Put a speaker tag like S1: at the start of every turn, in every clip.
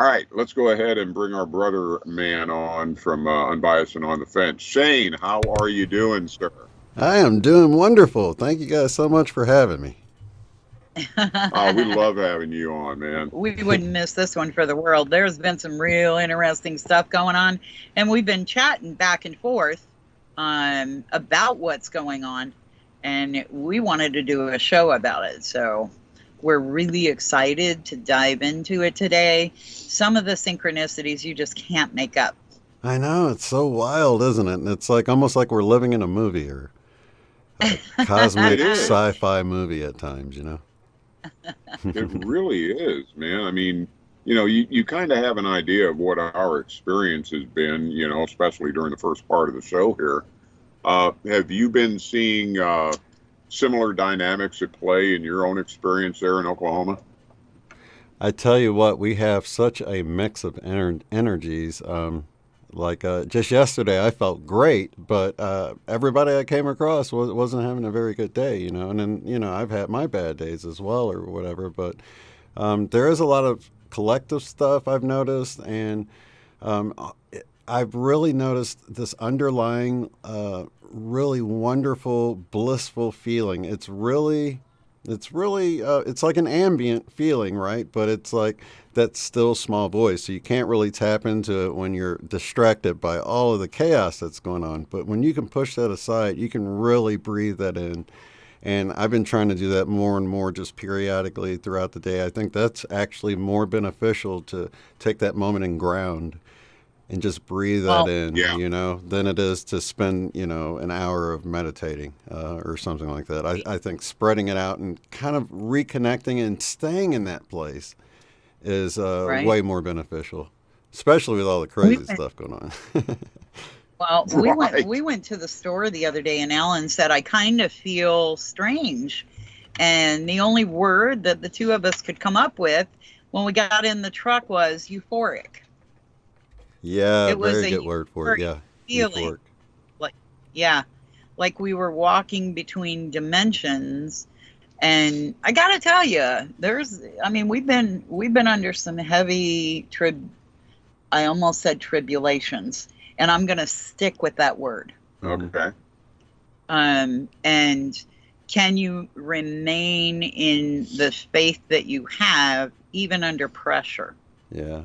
S1: All right, let's go ahead and bring our brother man on from Unbiased and on the Fence. Shane, how are you doing, sir?
S2: I am doing wonderful. Thank you guys so much for having me.
S1: Oh, we love having you on, man.
S3: We wouldn't miss this one for the world. There's been some real interesting stuff going on, and we've been chatting back and forth about what's going on, and we wanted to do a show about it. So we're really excited to dive into it today. Some of the synchronicities you just can't make up.
S2: I know, it's so wild, isn't it? And it's like almost like we're living in a movie or a
S1: It
S2: cosmic
S1: is.
S2: sci-fi movie at times, you know?
S1: It really is, man. I mean, you kind of have an idea of what our experience has been, especially during the first part of the show here. Have you been seeing similar dynamics at play in your own experience there in Oklahoma?
S2: I tell you what, we have such a mix of energies. Just yesterday, I felt great, but everybody I came across wasn't having a very good day, you know. And then, I've had my bad days as well, or whatever. But there is a lot of collective stuff I've noticed, and um, I've really noticed this underlying, really wonderful, blissful feeling. It's like an ambient feeling, right? But it's like that still small voice. So you can't really tap into it when you're distracted by all of the chaos that's going on. But when you can push that aside, you can really breathe that in. And I've been trying to do that more and more just periodically throughout the day. I think that's actually more beneficial to take that moment and ground and just breathe that
S3: Well,
S2: in,
S1: Yeah.
S2: than it is to spend, an hour of meditating or something like that. I think spreading it out and kind of reconnecting and staying in that place is
S3: right.
S2: way more beneficial, especially with all the
S3: We
S2: crazy
S3: went
S2: stuff going on.
S3: Well, we went
S1: Right.
S3: we went to the store the other day, and Alan said, "I kind of feel strange." And the only word that the two of us could come up with when we got in the truck was euphoric.
S2: Yeah,
S3: It was
S2: very
S3: a
S2: good word for it.
S3: euphoric
S2: Yeah,
S3: feeling.
S2: euphoric.
S3: Like, yeah, like we were walking between dimensions. And I got to tell you, I mean, we've been under some heavy I almost said tribulations, and I'm going to stick with that word.
S2: Hmm.
S1: Okay.
S3: And can you remain in the faith that you have even under pressure?
S2: Yeah.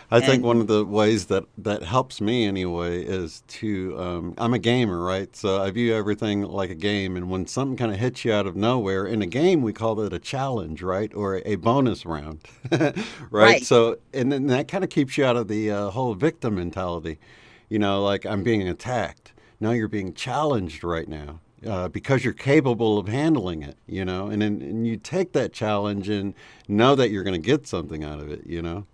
S2: I think one
S3: And
S2: of the ways that helps me anyway is to I'm a gamer, right? So I view everything like a game, and when something kind of hits you out of nowhere in a game, we call it a challenge, right, or a bonus round, right?
S3: right,
S2: So and then that kind of keeps you out of the whole victim mentality, like I'm being attacked. No, you're being challenged right now. Because you're capable of handling it, and you take that challenge and know that you're going to get something out of it,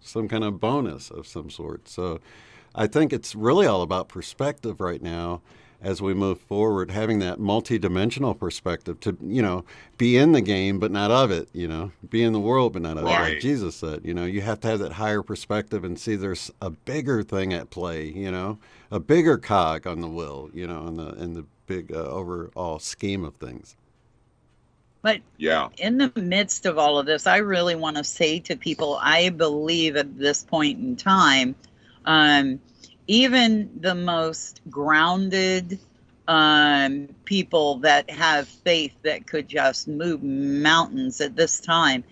S2: some kind of bonus of some sort. So I think it's really all about perspective right now as we move forward, having that multi-dimensional perspective to, be in the game but not of it, be in the world but not of it.
S3: yeah,
S2: Like
S1: Right.
S2: Jesus said, you have to have that higher perspective and see there's a bigger thing at play, a bigger cog on the wheel, in the big overall scheme of things.
S3: but
S1: Yeah.
S3: in the midst of all of this, I really want to say to people, I believe at this point in time, um, even the most grounded people that have faith that could just move mountains at this time,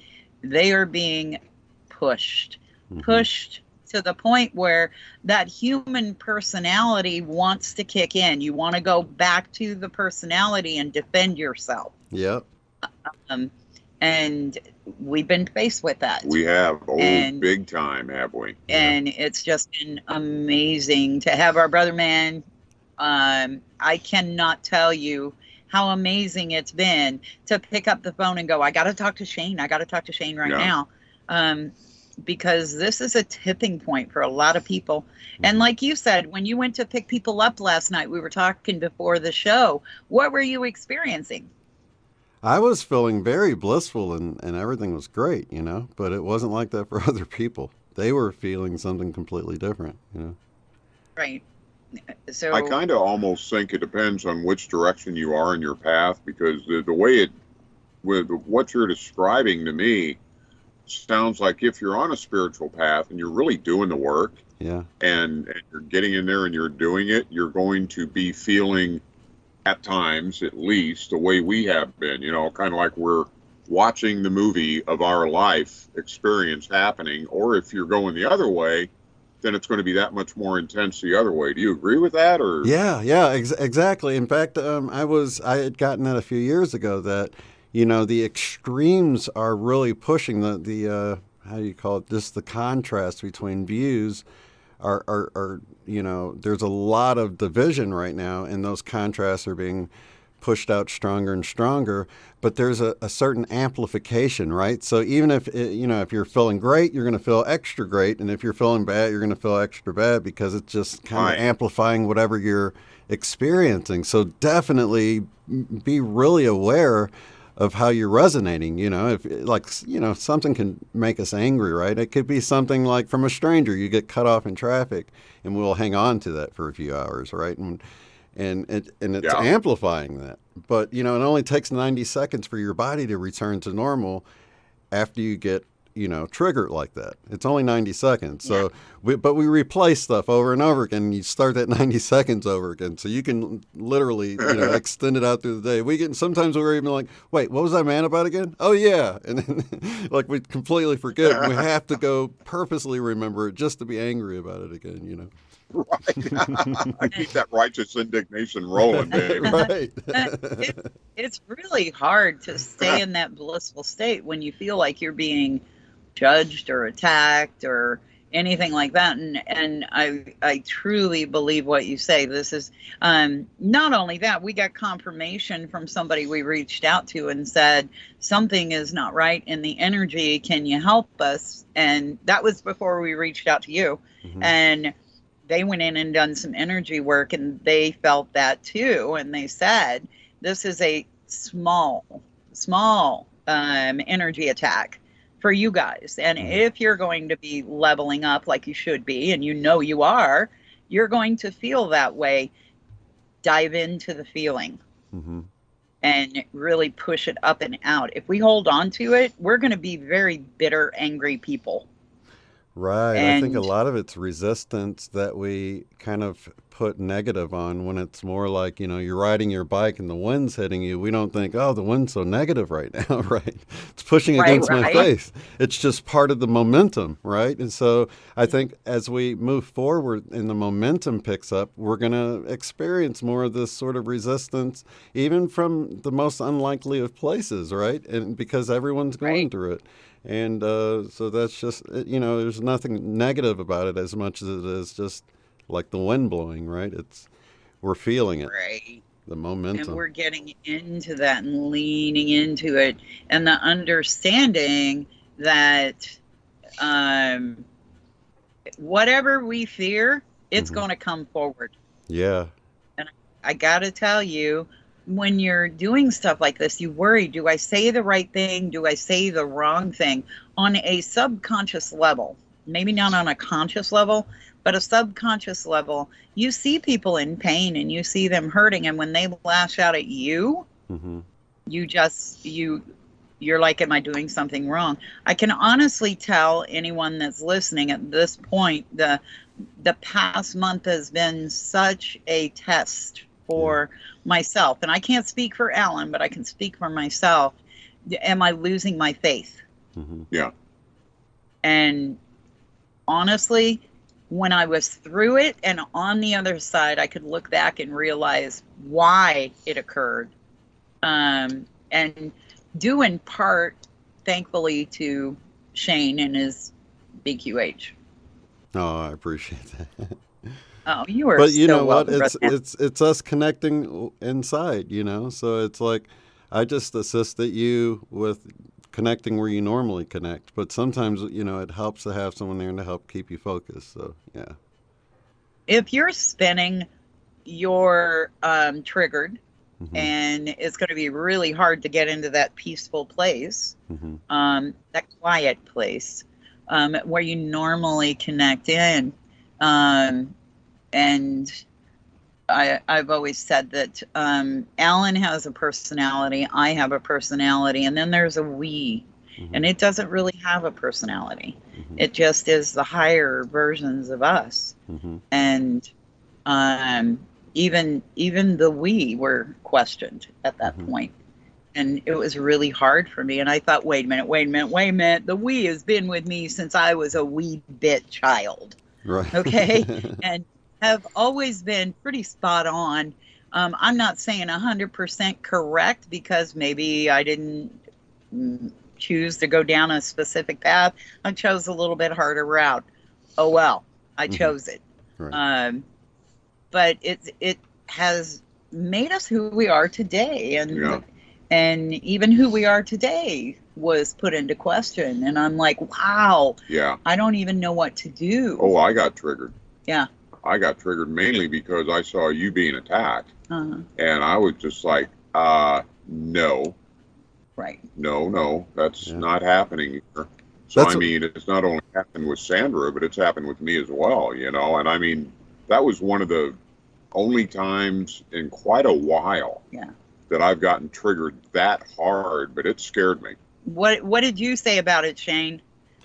S3: they are being pushed,
S2: Hmm.
S3: pushed to the point where that human personality wants to kick in. You want to go back to the personality and defend yourself.
S2: Yep.
S3: Um, and we've been faced with that.
S1: We have. Oh,
S3: And
S1: big time, have we?
S2: Yeah.
S3: and it's just been amazing to have our brother man. I cannot tell you how amazing it's been to pick up the phone and go, I got to talk to Shane. I got to talk to Shane right
S1: Yeah.
S3: now. Um, because this is a tipping point for a lot of people. And
S2: Hmm.
S3: like you said, when you went to pick people up last night, we were talking before the show. What were you experiencing?
S2: I was feeling very blissful and everything was great, but it wasn't like that for other people. They were feeling something completely different.
S3: Right.
S1: I
S3: So,
S1: kind of almost think it depends on which direction you are in your path because the way it, with what you're describing to me, sounds like if you're on a spiritual path and you're really doing the work,
S2: Yeah.
S1: and you're getting in there and you're doing it, you're going to be feeling, at times at least, the way we have been, kind of like we're watching the movie of our life experience happening. Or if you're going the other way, then it's going to be that much more intense the other way. Do you agree with that? Or
S2: Yeah, exactly. In fact, I had gotten that a few years ago that, the extremes are really pushing the how do you call it? Just the contrast between views are there's a lot of division right now, and those contrasts are being pushed out stronger and stronger. But there's a certain amplification, right? So even if if you're feeling great, you're going to feel extra great, and if you're feeling bad, you're going to feel extra bad, because it's just kind
S1: Right.
S2: of amplifying whatever you're experiencing. So definitely be really aware of how you're resonating. If something can make us angry, right? It could be something like from a stranger. You get cut off in traffic, and we'll hang on to that for a few hours, right? And it's
S1: Yeah.
S2: amplifying that. But it only takes 90 seconds for your body to return to normal after you get triggered like that. It's only 90 seconds. So we replay stuff over and over again, and you start that 90 seconds over again, so you can literally extend it out through the day. Sometimes we're even like, wait, what was I mad about again? Oh yeah. And then like we completely forget, and we have to go purposely remember it just to be angry about it again.
S1: Right. I keep that righteous indignation rolling, Dave.
S2: Right.
S3: It's really hard to stay in that blissful state when you feel like you're being judged or attacked or anything like that. And I truly believe what you say. This is not only that, we got confirmation from somebody we reached out to and said something is not right in the energy. Can you help us? And that was before we reached out to you.
S2: Mm-hmm.
S3: And they went in and done some energy work, and they felt that too. And they said, this is a small energy attack for you guys. And if you're going to be leveling up like you should be, and you are, you're going to feel that way. Dive into the feeling and really push it up and out. If we hold on to it, we're going to be very bitter, angry people.
S2: Right. I think a lot of it's resistance that we kind of put negative on, when it's more like, you're riding your bike and the wind's hitting you. We don't think, oh, the wind's so negative right now, right? It's pushing against my face. It's just part of the momentum, right? And so I think as we move forward and the momentum picks up, we're going to experience more of this sort of resistance, even from the most unlikely of places, right? And because everyone's going through it. And so that's just, there's nothing negative about it as much as it is just like the wind blowing, right? We're feeling it, the momentum.
S3: And we're getting into that and leaning into it, and the understanding that whatever we fear, it's going to come forward.
S2: Yeah.
S3: And I got to tell you, when you're doing stuff like this, you worry, do I say the right thing? Do I say the wrong thing? On a subconscious level, maybe not on a conscious level, but a subconscious level, you see people in pain and you see them hurting. And when they lash out at you, you're like, am I doing something wrong? I can honestly tell anyone that's listening at this point, the past month has been such a test for myself. And I can't speak for Alan, but I can speak for myself. Am I losing my faith?
S1: Yeah.
S3: And honestly, when I was through it and on the other side, I could look back and realize why it occurred. And due in part, thankfully, to Shane and his BQH.
S2: Oh, I appreciate that.
S3: Oh, you are.
S2: But you
S3: so
S2: know what?
S3: welcome,
S2: It's us connecting inside. So it's like I just assisted you with connecting where you normally connect. But sometimes it helps to have someone there to help keep you focused. So yeah.
S3: If you're spinning, you're triggered, and it's going to be really hard to get into that peaceful place, that quiet place where you normally connect in. And I've always said that Alan has a personality, I have a personality, and then there's a we. And it doesn't really have a personality.
S2: Mm-hmm.
S3: It just is the higher versions of us.
S2: Mm-hmm.
S3: And even the we were questioned at that
S2: Mm-hmm.
S3: point. And it was really hard for me. And I thought, wait a minute. The we has been with me since I was a wee bit child.
S2: Right.
S3: Okay. And have always been pretty spot on. I'm not saying 100% correct, because maybe I didn't choose to go down a specific path. I chose a little bit harder route. Oh, well, I chose it.
S2: Right.
S3: But it has made us who we are today. And even who we are today was put into question. And I'm like, wow,
S1: Yeah.
S3: I don't even know what to do.
S1: Oh, I got triggered.
S3: Yeah.
S1: I got triggered mainly because I saw you being attacked.
S3: Uh-huh.
S1: And I was just like, no.
S3: Right.
S1: No, that's
S2: Yeah.
S1: not happening here. So,
S2: That's
S1: I mean, it's not only happened with Sandra, but it's happened with me as well, you know? And I mean, that was one of the only times in quite a while that I've gotten triggered that hard, but it scared me.
S3: What did you say about it, Shane?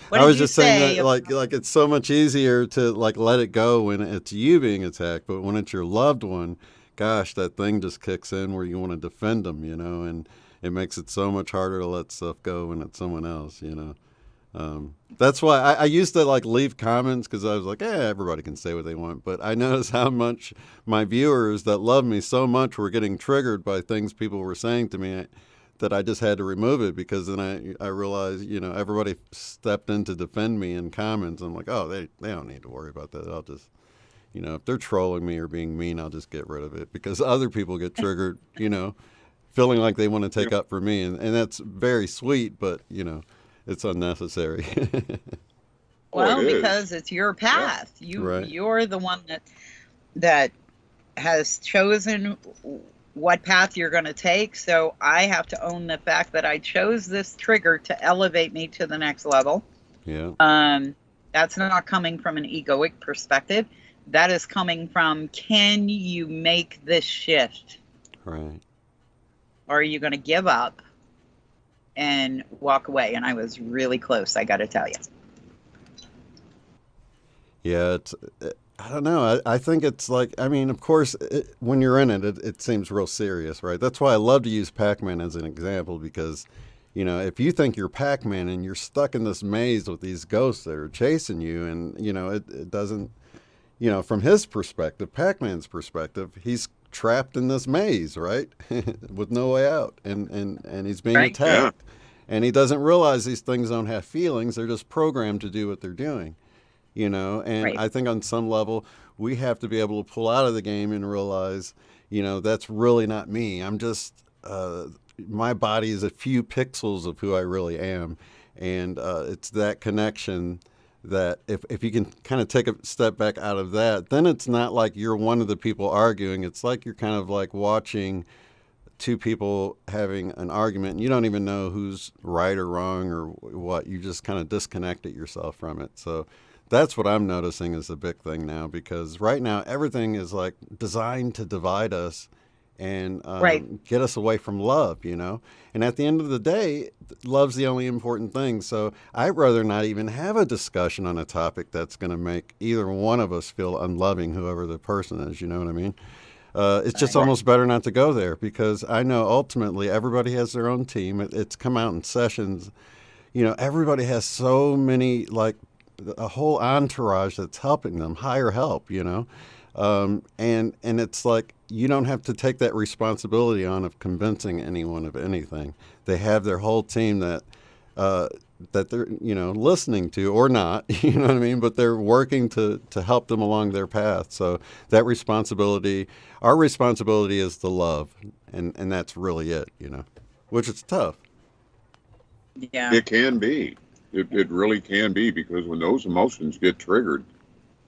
S3: What
S2: I
S3: did
S2: was
S3: you
S2: just saying
S3: say
S2: that like it's so much easier to like let it go when it's you being attacked, but when it's your loved one, gosh, that thing just kicks in where you want to defend them, you know, and it makes it so much harder to let stuff go when it's someone else, you know. That's why I used to like leave comments, because I was like, everybody can say what they want. But I noticed how much my viewers that love me so much were getting triggered by things people were saying to me, that I just had to remove it, because then I realized, you know, everybody stepped in to defend me in comments. I'm like, oh, they don't need to worry about that. I'll just, you know, if they're trolling me or being mean, I'll just get rid of it, because other people get triggered, you know, feeling like they want to take up for me. And that's very sweet, but, you know, it's unnecessary.
S3: Well,
S1: it is.
S3: because it's your path.
S2: Right.
S3: You're the one that has chosen what path you're going to take. So I have to own the fact that I chose this trigger to elevate me to the next level.
S2: Yeah.
S3: That's not coming from an egoic perspective. That is coming from, can you make this shift?
S2: Right.
S3: Or are you going to give up and walk away? And I was really close, I got to tell you.
S2: Yeah, I don't know. I think it's like, I mean, of course, when you're in it seems real serious, right? That's why I love to use Pac-Man as an example, because, you know, if you think you're Pac-Man and you're stuck in this maze with these ghosts that are chasing you, and, you know, it doesn't, you know, from his perspective, Pac-Man's perspective, he's trapped in this maze, right? With no way out. And he's being attacked. Yeah. And he doesn't realize these things don't have feelings. They're just programmed to do what they're doing. You know, and I think on some level we have to be able to pull out of the game and realize, you know, that's really not me. I'm just, my body is a few pixels of who I really am. And it's that connection that if you can kind of take a step back out of that, then it's not like you're one of the people arguing. It's like you're kind of like watching two people having an argument, and you don't even know who's right or wrong or what. You just kind of disconnected yourself from it. So that's what I'm noticing is a big thing now, because right now everything is like designed to divide us and get us away from love, you know? And at the end of the day, love's the only important thing. So I'd rather not even have a discussion on a topic that's going to make either one of us feel unloving, whoever the person is, you know what I mean? It's just almost better not to go there, because I know ultimately everybody has their own team. It's come out in sessions. You know, everybody has so many, like, a whole entourage that's helping them, higher help, you know, and it's like you don't have to take that responsibility on of convincing anyone of anything. They have their whole team that they're, you know, listening to or not, you know what I mean, but they're working to help them along their path. So that responsibility, our responsibility is to love, and that's really it, you know, which is tough.
S3: Yeah,
S1: it can be. It really can be, because when those emotions get triggered,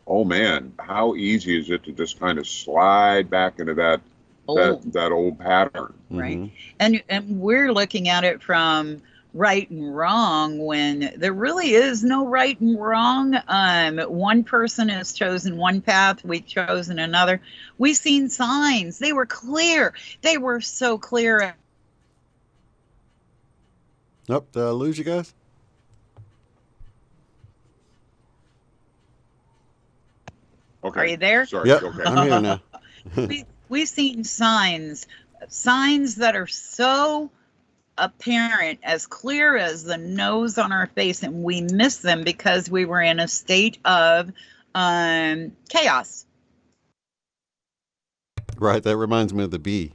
S1: oh man, how easy is it to just kind of slide back into that old pattern,
S3: right? Mm-hmm. And we're looking at it from right and wrong, when there really is no right and wrong. One person has chosen one path, we've chosen another. We've seen signs. They were clear. They were so clear.
S2: Nope. Did I lose you guys?
S1: Okay.
S3: Are you there?
S1: Sorry.
S2: Yep.
S1: Okay.
S2: I'm here now.
S3: We've seen signs that are so apparent, as clear as the nose on our face, and we miss them because we were in a state of chaos.
S2: Right. That reminds me of the bee.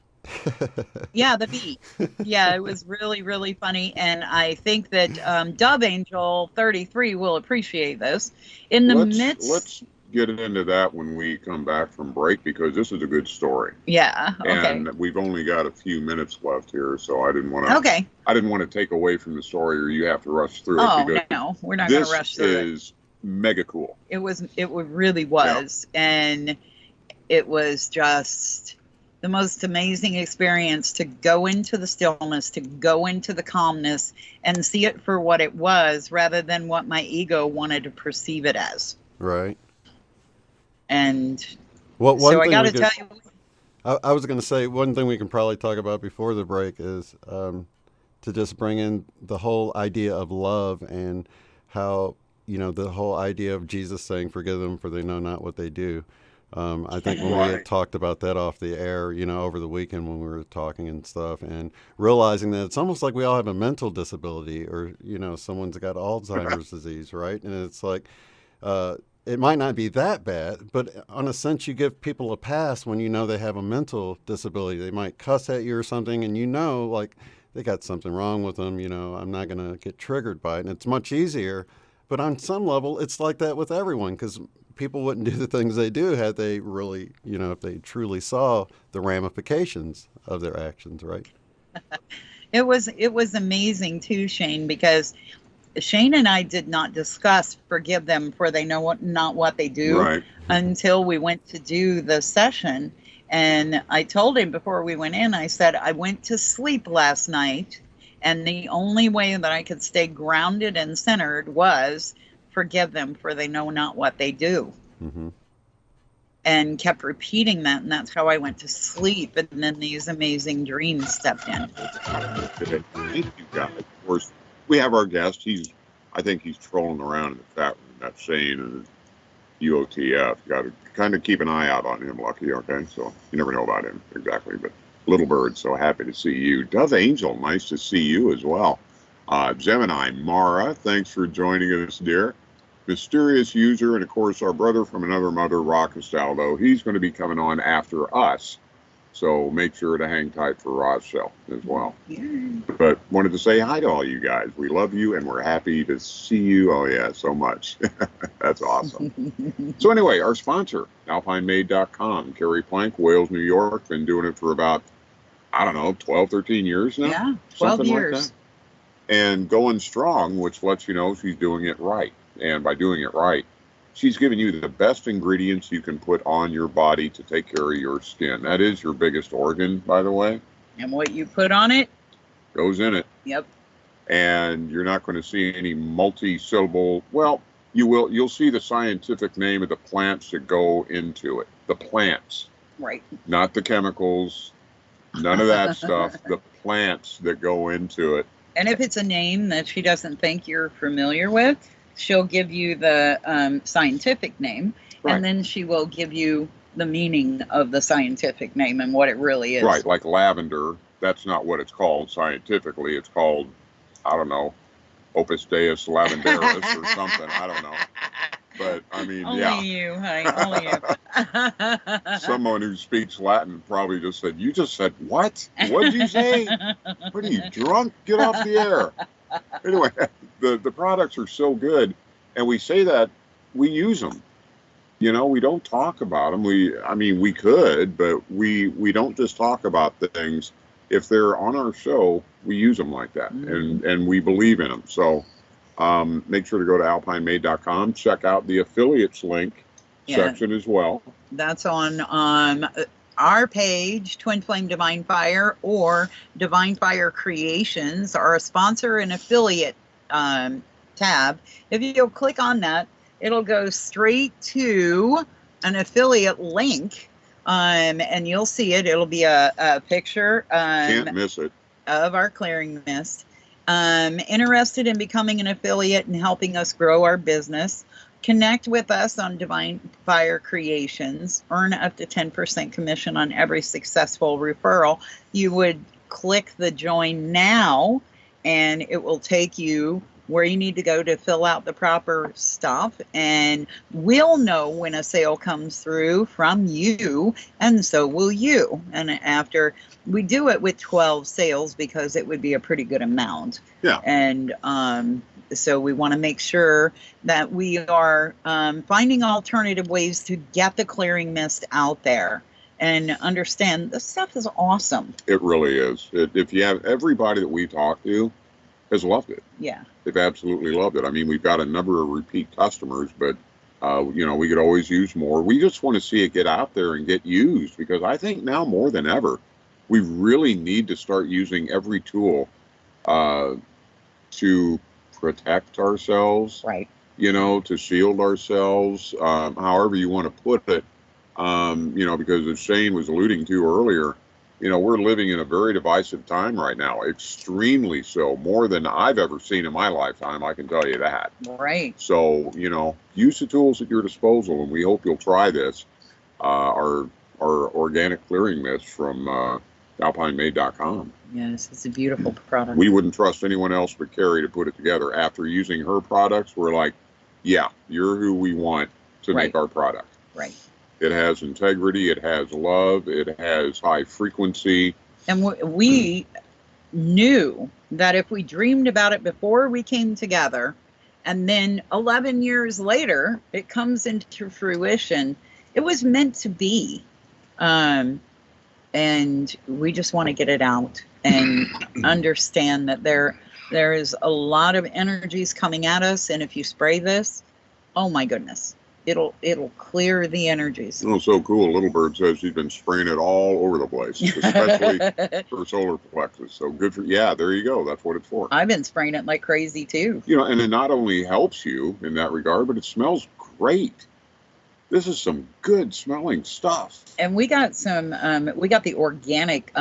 S3: Yeah, the bee. Yeah, it was really, really funny. And I think that Dove Angel 33 will appreciate this. In the midst.
S1: Let's get into that when we come back from break, because this is a good story.
S3: Yeah. Okay.
S1: And we've only got a few minutes left here, so I didn't want to.
S3: Okay.
S1: I didn't want to take away from the story, or you have to rush through it.
S3: Oh,
S1: because
S3: no, we're not going to rush through it.
S1: This is mega cool.
S3: It really was. Yeah. And it was just the most amazing experience to go into the stillness, to go into the calmness, and see it for what it was, rather than what my ego wanted to perceive it as.
S2: Right.
S3: And
S2: so
S3: I got to tell you.
S2: I was going to say, one thing we can probably talk about before the break is to just bring in the whole idea of love, and how, the whole idea of Jesus saying, "Forgive them, for they know not what they do." I think when we had talked about that off the air, over the weekend when we were talking and stuff, and realizing that it's almost like we all have a mental disability, or, someone's got Alzheimer's disease, right? And it's like, it might not be that bad, but on a sense, you give people a pass when they have a mental disability. They might cuss at you or something, and like they got something wrong with them. I'm not going to get triggered by it, and it's much easier. But on some level, it's like that with everyone, because people wouldn't do the things they do had they really, if they truly saw the ramifications of their actions, right?
S3: It was amazing too, Shane, because Shane and I did not discuss "forgive them, for they know not what they do" until we went to do the session. And I told him before we went in, I said, I went to sleep last night, and the only way that I could stay grounded and centered was "forgive them, for they know not what they do."
S2: Mm-hmm.
S3: And kept repeating that, and that's how I went to sleep. And then these amazing dreams stepped in.
S1: Thank you, guys. Of course, we have our guest. I think he's trolling around in the chat room. That's Shane and UOTF. Got to kind of keep an eye out on him, Lucky. Okay, so you never know about him exactly, but Little Bird, so happy to see you. Dove Angel, nice to see you as well. Gemini Mara, thanks for joining us, dear. Mysterious User, and of course our brother from another mother, Rock Castaldo. He's going to be coming on after us, so make sure to hang tight for Rochelle as well.
S3: Yeah.
S1: But wanted to say hi to all you guys. We love you, and we're happy to see you. Oh yeah, so much. That's awesome. So anyway, our sponsor, alpinemade.com. Carrie Plank, Wales, New York. Been doing it for about, 12, 13 years now.
S3: Yeah, 12 years.
S1: Like that. And going strong, which lets you know she's doing it right. And by doing it right, she's giving you the best ingredients you can put on your body to take care of your skin. That is your biggest organ, by the way.
S3: And what you put on it
S1: goes in it.
S3: Yep.
S1: And you're not going to see any multi-syllable. Well, you will. You'll see the scientific name of the plants that go into it. The plants.
S3: Right.
S1: Not the chemicals. None of that stuff. The plants that go into it.
S3: And if it's a name that she doesn't think you're familiar with, she'll give you the scientific name, and then she will give you the meaning of the scientific name and what it really is.
S1: Right, like lavender, that's not what it's called scientifically. It's called, Opus Deus lavendaris or something. I don't know. But,
S3: Only you, honey, only you.
S1: Someone who speaks Latin probably just said, "You just said what? What did you say? What are you, drunk? Get off the air." Anyway, the products are so good, and we say that we use them. We don't talk about them. We could, but we don't just talk about things. If they're on our show, we use them like that, and we believe in them. So make sure to go to alpinemade.com, check out the affiliates link section as well.
S3: That's on our page, Twin Flame Divine Fire, or Divine Fire Creations, our sponsor and affiliate tab. If you'll click on that, it'll go straight to an affiliate link, and you'll see it. It'll be a picture
S1: can't miss it,
S3: of our clearing mist. Interested in becoming an affiliate and helping us grow our business, connect with us on Divine Fire Creations, earn up to 10% commission on every successful referral. You would click the join now, and it will take you where you need to go to fill out the proper stuff, and we'll know when a sale comes through from you, and so will you. And after we do it with 12 sales, because it would be a pretty good amount.
S1: Yeah.
S3: And so we want to make sure that we are finding alternative ways to get the clearing mist out there and understand this stuff is awesome.
S1: It really is. If you have everybody that we talk to has loved it.
S3: Yeah.
S1: They've absolutely loved it. I mean, we've got a number of repeat customers, but we could always use more. We just want to see it get out there and get used, because I think now more than ever, we really need to start using every tool to protect ourselves,
S3: right?
S1: To shield ourselves, however you want to put it, because as Shane was alluding to earlier, we're living in a very divisive time right now, extremely so, more than I've ever seen in my lifetime, I can tell you that.
S3: Right.
S1: So, use the tools at your disposal, and we hope you'll try this. Our organic clearing mist from alpinemade.com.
S3: Yes, it's a beautiful product.
S1: We wouldn't trust anyone else but Carrie to put it together. After using her products, we're like, yeah, you're who we want to make our product.
S3: Right.
S1: It has integrity, it has love, it has high frequency.
S3: And we knew that if we dreamed about it before we came together, and then 11 years later, it comes into fruition, it was meant to be. And we just want to get it out and understand that there is a lot of energies coming at us. And if you spray this, oh my goodness, it'll clear the energies.
S1: Oh, so cool. Little Bird says she's been spraying it all over the place, especially for solar plexus. So good for, there you go. That's what it's for.
S3: I've been spraying it like crazy too.
S1: And it not only helps you in that regard, but it smells great. This is some good smelling stuff.
S3: And we got we got the organic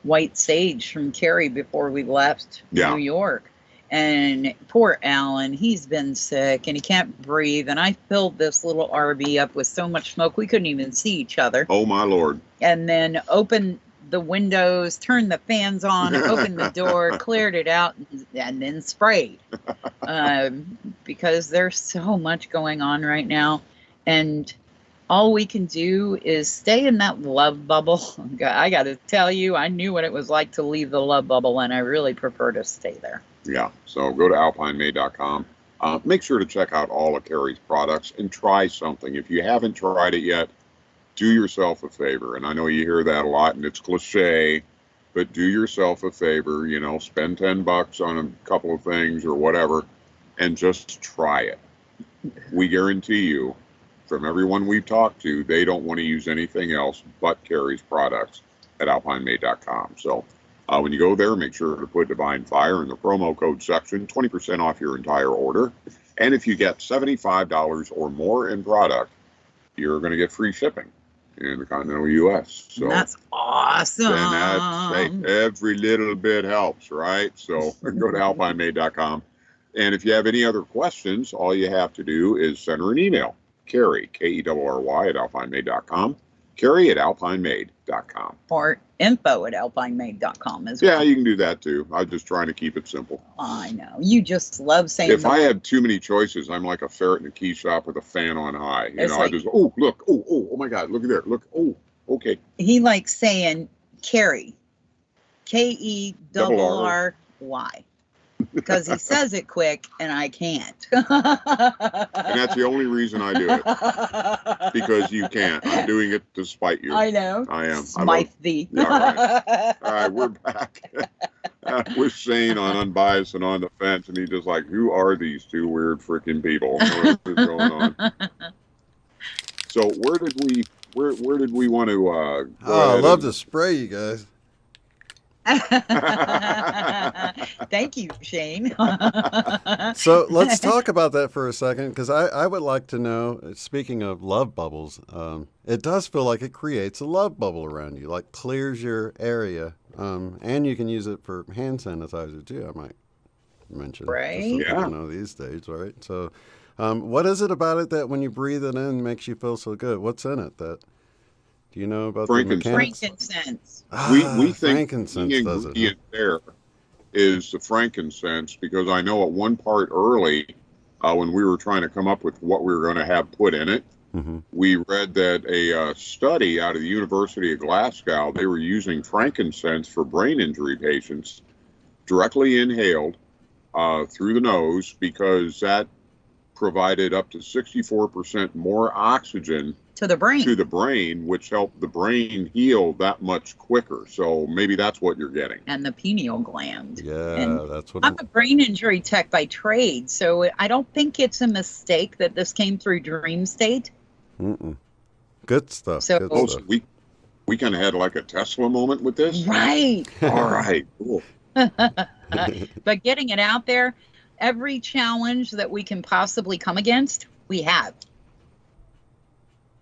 S3: white sage from Carrie before we left New York. And poor Alan, he's been sick and he can't breathe. And I filled this little RV up with so much smoke, we couldn't even see each other.
S1: Oh, my Lord.
S3: And then opened the windows, turned the fans on, opened the door, cleared it out, and then sprayed. Because there's so much going on right now. And all we can do is stay in that love bubble. I got to tell you, I knew what it was like to leave the love bubble, and I really prefer to stay there.
S1: Yeah, so go to alpinemade.com. Make sure to check out all of Carrie's products and try something. If you haven't tried it yet, do yourself a favor. And I know you hear that a lot, and it's cliche, but do yourself a favor, spend $10 on a couple of things or whatever, and just try it. We guarantee you, from everyone we've talked to, they don't want to use anything else but Carrie's products at alpinemade.com. So when you go there, make sure to put Divine Fire in the promo code section, 20% off your entire order. And if you get $75 or more in product, you're going to get free shipping in the continental U.S. So
S3: that's awesome.
S1: And every little bit helps, right? So go to alpinemade.com. And if you have any other questions, all you have to do is send her an email. Carrie, Kerry at alpinemade.com. Carrie at alpinemade.com.
S3: Or info@alpinemade.com as well.
S1: Yeah, you can do that too. I'm just trying to keep it simple.
S3: I know. You just love saying
S1: if I have too many choices, I'm like a ferret in a key shop with a fan on high. I just, look, oh my God, look at there. Look, okay.
S3: He likes saying Carrie. Kerry. Because he says it quick and I can't.
S1: And that's the only reason I do it. Because you can't. I'm doing it to spite you.
S3: I know.
S1: I am.
S3: Smite thee.
S1: Yeah, all right, we're back with Shane on Unbiased and On the Fence. And he's just like, who are these two weird freaking people? What is going on? So where did we want to
S2: I love to spray you guys.
S3: Thank you, Shane.
S2: So let's talk about that for a second, because I would like to know, speaking of love bubbles, it does feel like it creates a love bubble around you, like clears your area And you can use it for hand sanitizer too, I might mention.
S3: Right.
S2: Just so
S1: Yeah.
S2: people know these days, right? So, what is it about it that when you breathe it in makes you feel so good? What's in it? Do you know about the mechanics?
S3: Frankincense.
S1: We think the
S2: Frankincense
S1: key
S2: does it.
S1: ingredient there is the frankincense, because I know at one part early, when we were trying to come up with what we were going to have put in it,
S2: Mm-hmm.
S1: we read that a study out of the University of Glasgow, they were using frankincense for brain injury patients, directly inhaled through the nose, because that provided up to 64% more oxygen
S3: To the brain.
S1: to the brain, which helped the brain heal that much quicker. So maybe that's what you're getting.
S3: And the pineal gland.
S2: Yeah,
S3: And
S2: that's what
S3: I'm a brain injury tech by trade, so I don't think it's a mistake that this came through Dream State.
S2: Mm-mm. Good stuff.
S3: So-
S2: Good
S1: Oh,
S2: stuff.
S1: so we kind of had like a Tesla moment with this.
S3: Right.
S1: All right. Cool.
S3: But getting it out there, every challenge that we can possibly come against, we have.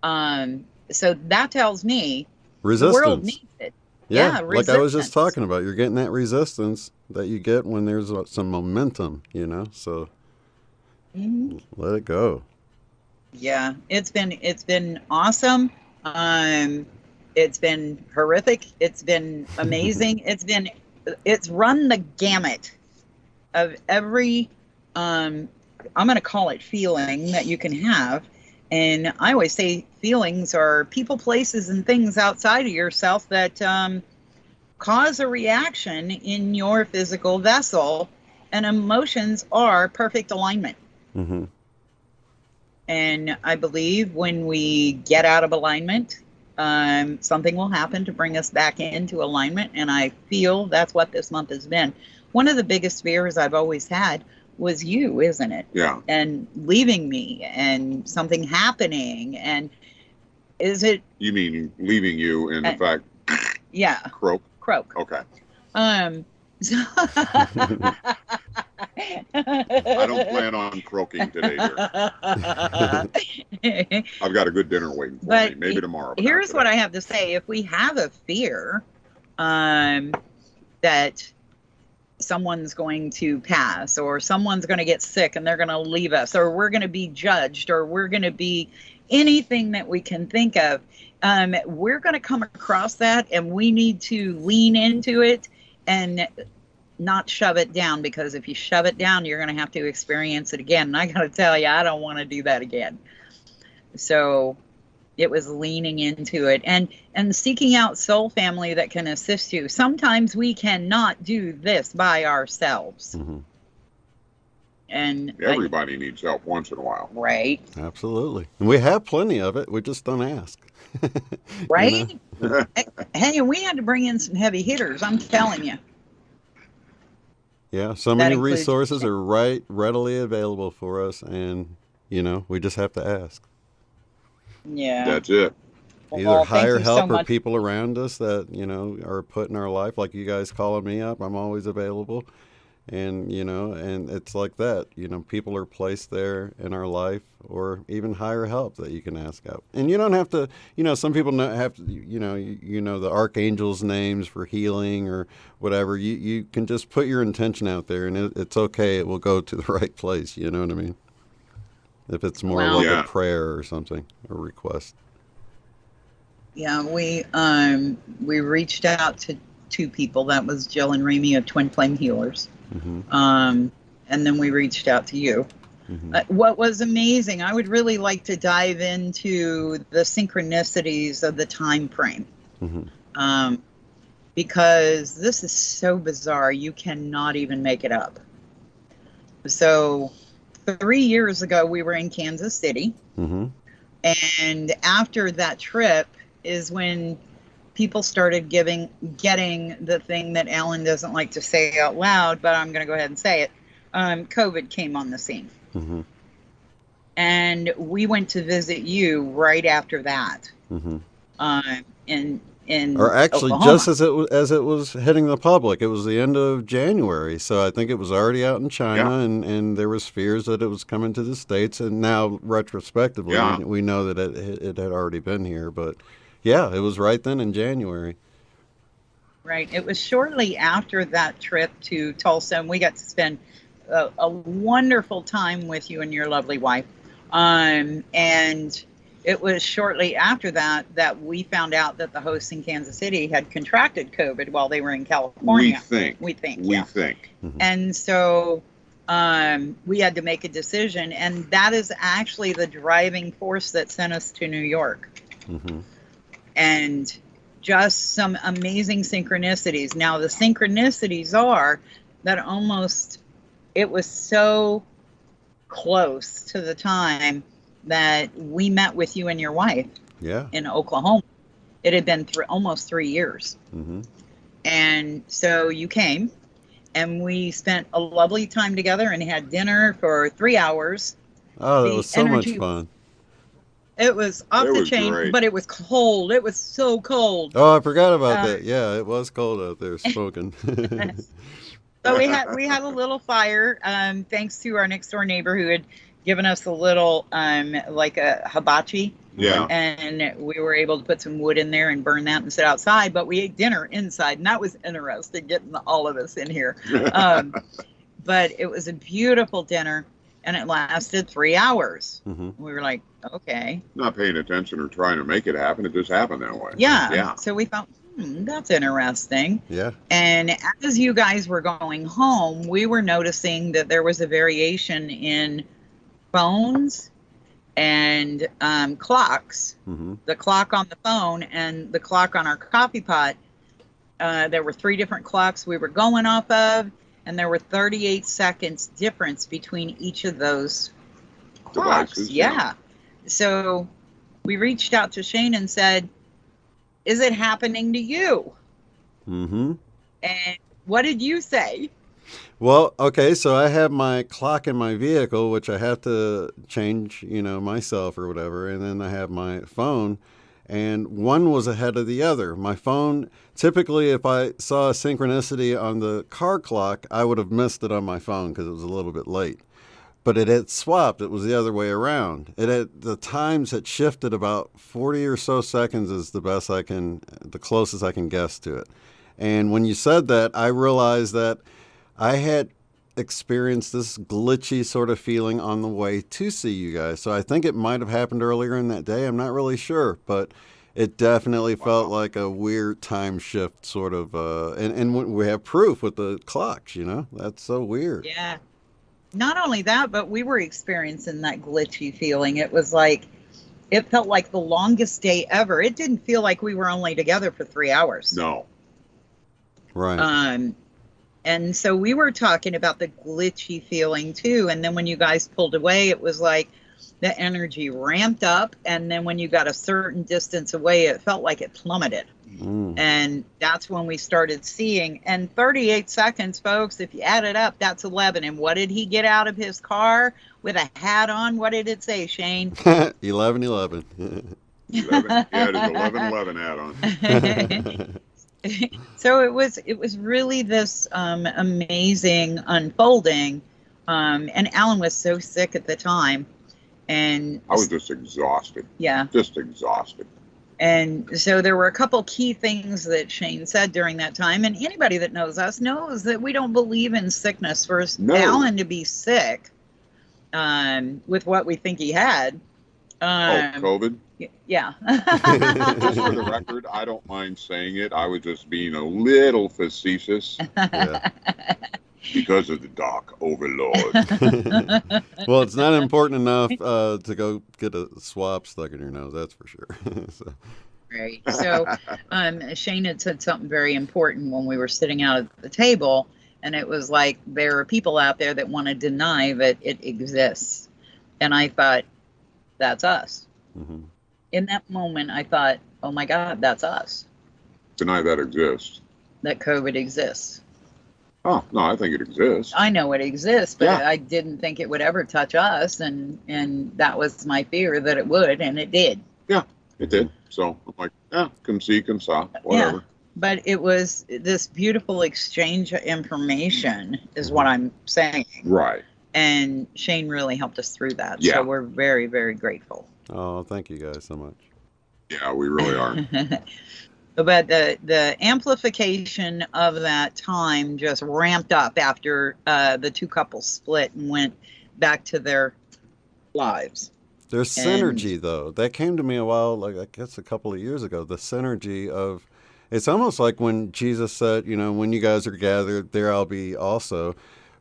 S3: So that tells me
S2: Resistance.
S3: the world needs it.
S2: Yeah,
S3: Yeah,
S2: like I was just
S3: resistance.
S2: talking about. You're getting that resistance that you get when there's some momentum, So
S3: Mhm.
S2: let it go.
S3: Yeah, it's been awesome. It's been horrific. It's been amazing. It's run the gamut of every I'm going to call it feeling that you can have. And I always say feelings are people, places, and things outside of yourself that cause a reaction in your physical vessel. And emotions are perfect alignment.
S2: Mm-hmm.
S3: And I believe when we get out of alignment, something will happen to bring us back into alignment. And I feel that's what this month has been. One of the biggest fears I've always had was you, isn't it?
S1: Yeah.
S3: And leaving me and something happening. And is it?
S1: You mean leaving you in the fact,
S3: Yeah.
S1: croak?
S3: Okay. So
S1: I don't plan on croaking today, dear. I've got a good dinner waiting for
S3: But
S1: me. Maybe tomorrow. but not
S3: Here's what
S1: today.
S3: I have to say. If we have a fear that someone's going to pass, or someone's going to get sick and they're going to leave us, or we're going to be judged, or we're going to be anything that we can think of, we're going to come across that, and we need to lean into it and not shove it down, because if you shove it down, you're going to have to experience it again. And I got to tell you, I don't want to do that again. So it was leaning into it and seeking out soul family that can assist you. Sometimes we cannot do this by ourselves.
S2: Mm-hmm.
S3: And
S1: Everybody needs help once in a while.
S3: right.
S2: Absolutely. And we have plenty of it. We just don't ask.
S3: Right. Hey, we had to bring in some heavy hitters, I'm telling you.
S2: Yeah, so
S3: That
S2: many
S3: includes-
S2: resources are readily available for us, and we just have to ask.
S3: Yeah.
S1: That's it.
S2: Either
S3: Well, thank
S2: hire
S3: you so
S2: help or
S3: much.
S2: people around us that are put in our life, like you guys calling me up. I'm always available, and and it's like that. People are placed there in our life, or even hire help that you can ask out. And you don't have to. Some people have to. The archangels' names for healing or whatever. You can just put your intention out there, and it's okay. It will go to the right place. You know what I mean? If it's more
S3: Well-
S2: like
S1: Yeah.
S2: a prayer or something, a request.
S3: Yeah, we reached out to two people. That was Jill and Remy of Twin Flame Healers.
S2: Mm-hmm.
S3: And then we reached out to you.
S2: Mm-hmm.
S3: What was amazing, I would really like to dive into the synchronicities of the time frame.
S2: Mm-hmm.
S3: Because this is so bizarre, you cannot even make it up. So 3 years ago, we were in Kansas City.
S2: Mm-hmm.
S3: And after that trip is when people started getting the thing that Alan doesn't like to say out loud, but I'm going to go ahead and say it. COVID came on the scene.
S2: Mm-hmm.
S3: And we went to visit you right after that.
S2: Mm-hmm.
S3: In
S2: Or actually,
S3: Oklahoma.
S2: just as it was hitting the public, it was the end of January. So I think it was already out in China, and there was fears that it was coming to the States. And now, retrospectively,
S1: Yeah.
S2: we know that it had already been here. But yeah, it was right then in January.
S3: Right. It was shortly after that trip to Tulsa, and we got to spend a wonderful time with you and your lovely wife. And it was shortly after that that we found out that the hosts in Kansas City had contracted COVID while they were in California. We think.
S1: We think.
S3: And so we had to make a decision, and that is actually the driving force that sent us to New York. And just some amazing synchronicities. Now, the synchronicities are that it was so close to the time that we met with you and your wife in Oklahoma. It had been almost 3 years. And so you came, and we spent a lovely time together and had dinner for 3 hours.
S2: Oh, that was so much fun.
S3: It was off the chain,
S1: great.
S3: But it was cold. It was so cold.
S2: Oh, I forgot about that. Yeah, it was cold out there smoking.
S3: So we had a little fire, thanks to our next door neighbor who had given us a little like a hibachi.
S1: Yeah.
S3: And we were able to put some wood in there and burn that and sit outside. But we ate dinner inside, and that was interesting, getting all of us in here. But it was a beautiful dinner, and it lasted 3 hours. We were like, okay.
S1: Not paying attention or trying to make it happen. It just happened that way.
S3: Yeah. So we thought, that's interesting.
S2: Yeah.
S3: And as you guys were going home, we were noticing that there was a variation in phones and clocks. The clock on the phone and the clock on our coffee pot. There were 3 different clocks we were going off of, and there were 38 seconds difference between each of those clocks.
S1: Devices,
S3: Yeah. So we reached out to Shane and said, is it happening to you? And what did you say?
S2: Well, okay, so I have my clock in my vehicle, which I have to change, myself or whatever, and then I have my phone, and one was ahead of the other. My phone, typically if I saw a synchronicity on the car clock, I would have missed it on my phone because it was a little bit late. But it had swapped. It was the other way around. The times had shifted about 40 or so seconds is the closest I can guess to it. And when you said that, I realized that I had experienced this glitchy sort of feeling on the way to see you guys. So I think it might have happened earlier in that day. I'm not really sure, but it definitely felt like a weird time shift sort of. And we have proof with the clocks, That's so weird.
S3: Yeah. Not only that, but we were experiencing that glitchy feeling. It felt like the longest day ever. It didn't feel like we were only together for 3 hours.
S1: No.
S2: Right.
S3: And so we were talking about the glitchy feeling too. And then when you guys pulled away, it was like the energy ramped up. And then when you got a certain distance away, it felt like it plummeted. And that's when we started seeing. And 38 seconds, folks, if you add it up, that's 11. And what did he get out of his car with a hat on? What did it say, Shane?
S2: 11-11.
S1: 11, yeah, it is 11-11 add-on.
S3: So it was really this amazing unfolding. And Alan was so sick at the time. And
S1: I was just exhausted.
S3: Yeah.
S1: Just exhausted.
S3: And so there were a couple key things that Shane said during that time. And anybody that knows us knows that we don't believe in sickness. For Alan to be sick with what we think he had.
S1: COVID?
S3: Yeah.
S1: Just for the record, I don't mind saying it. I was just being a little facetious.
S2: Yeah.
S1: Because of the doc overlord.
S2: Well, it's not important enough to go get a swab stuck in your nose, that's for sure. So.
S3: Right. So Shane had said something very important when we were sitting out at the table, and it was like, there are people out there that want to deny that it exists. And I thought, that's us. In that moment, I thought, oh my God, that's us.
S1: Deny that exists.
S3: That COVID exists.
S1: Oh, no, I think it exists.
S3: I know it exists, but
S1: Yeah.
S3: I didn't think it would ever touch us, and that was my fear that it would, and it did.
S1: Yeah, it did. So I'm like, come see, come saw, whatever.
S3: Yeah. But it was this beautiful exchange of information is what I'm saying.
S1: Right.
S3: And Shane really helped us through that.
S1: Yeah.
S3: So we're very, very grateful.
S2: Oh, thank you guys so much.
S1: Yeah, we really are.
S3: But the amplification of that time just ramped up after the two couples split and went back to their lives.
S2: There's synergy, though. That came to me a while, like I guess a couple of years ago. The synergy of, it's almost like when Jesus said, when you guys are gathered, there I'll be also.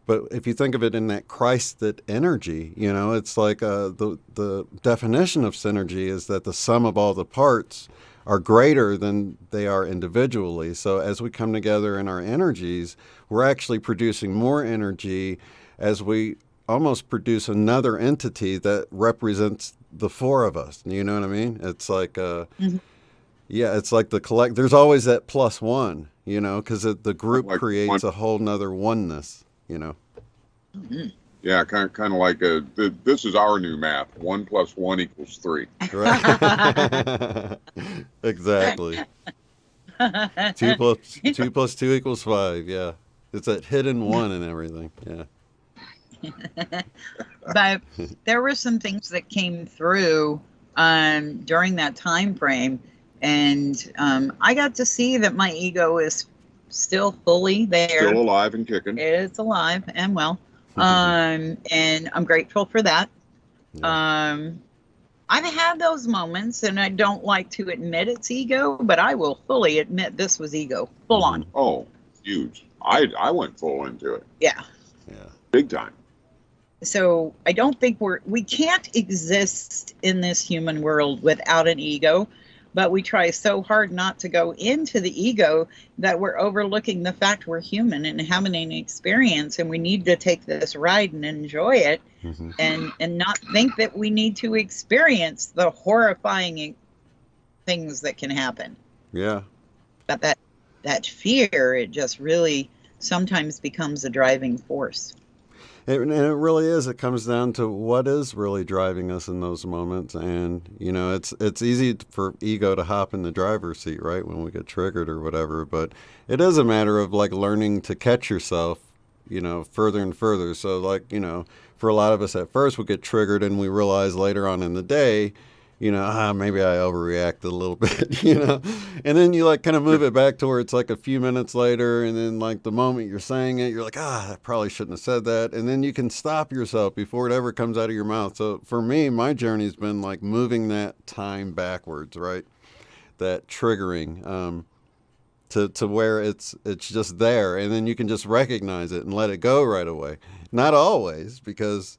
S2: But if you think of it in that Christed energy, it's like the definition of synergy is that the sum of all the parts are greater than they are individually. So as we come together in our energies, we're actually producing more energy as we almost produce another entity that represents the four of us. You know what I mean? It's like, yeah, it's like the collect. There's always that plus one, because the group
S1: Like
S2: creates
S1: one-
S2: a whole nother oneness,
S3: Mm-hmm.
S1: Yeah, kind of like this is our new math. 1 + 1 = 3.
S2: Right? Exactly. 2 + 2 = 5. Yeah, it's that hidden one and everything. Yeah.
S3: But there were some things that came through during that time frame, and I got to see that my ego is still fully there.
S1: Still alive and kicking.
S3: It's alive and well. And I'm grateful for that.
S2: Yeah.
S3: I've had those moments, and I don't like to admit it's ego, but I will fully admit this was ego, full on.
S1: Oh, huge. I went full into it.
S3: Yeah.
S2: Yeah.
S1: Big time.
S3: So I don't think we can't exist in this human world without an ego, but we try so hard not to go into the ego that we're overlooking the fact we're human and having an experience, and we need to take this ride and enjoy it, and not think that we need to experience the horrifying things that can happen.
S2: Yeah.
S3: But that fear, it just really sometimes becomes a driving force.
S2: And it really is. It comes down to what is really driving us in those moments. And, it's easy for ego to hop in the driver's seat, right, when we get triggered or whatever. But it is a matter of, like, learning to catch yourself, further and further. So, like, for a lot of us at first, we get triggered and we realize later on in the day, maybe I overreacted a little bit, and then you like kind of move it back to where it's like a few minutes later, and then like the moment you're saying it, you're like, I probably shouldn't have said that, and then you can stop yourself before it ever comes out of your mouth. So for me, my journey's been like moving that time backwards, right? That triggering, to where it's just there, and then you can just recognize it and let it go right away. Not always, because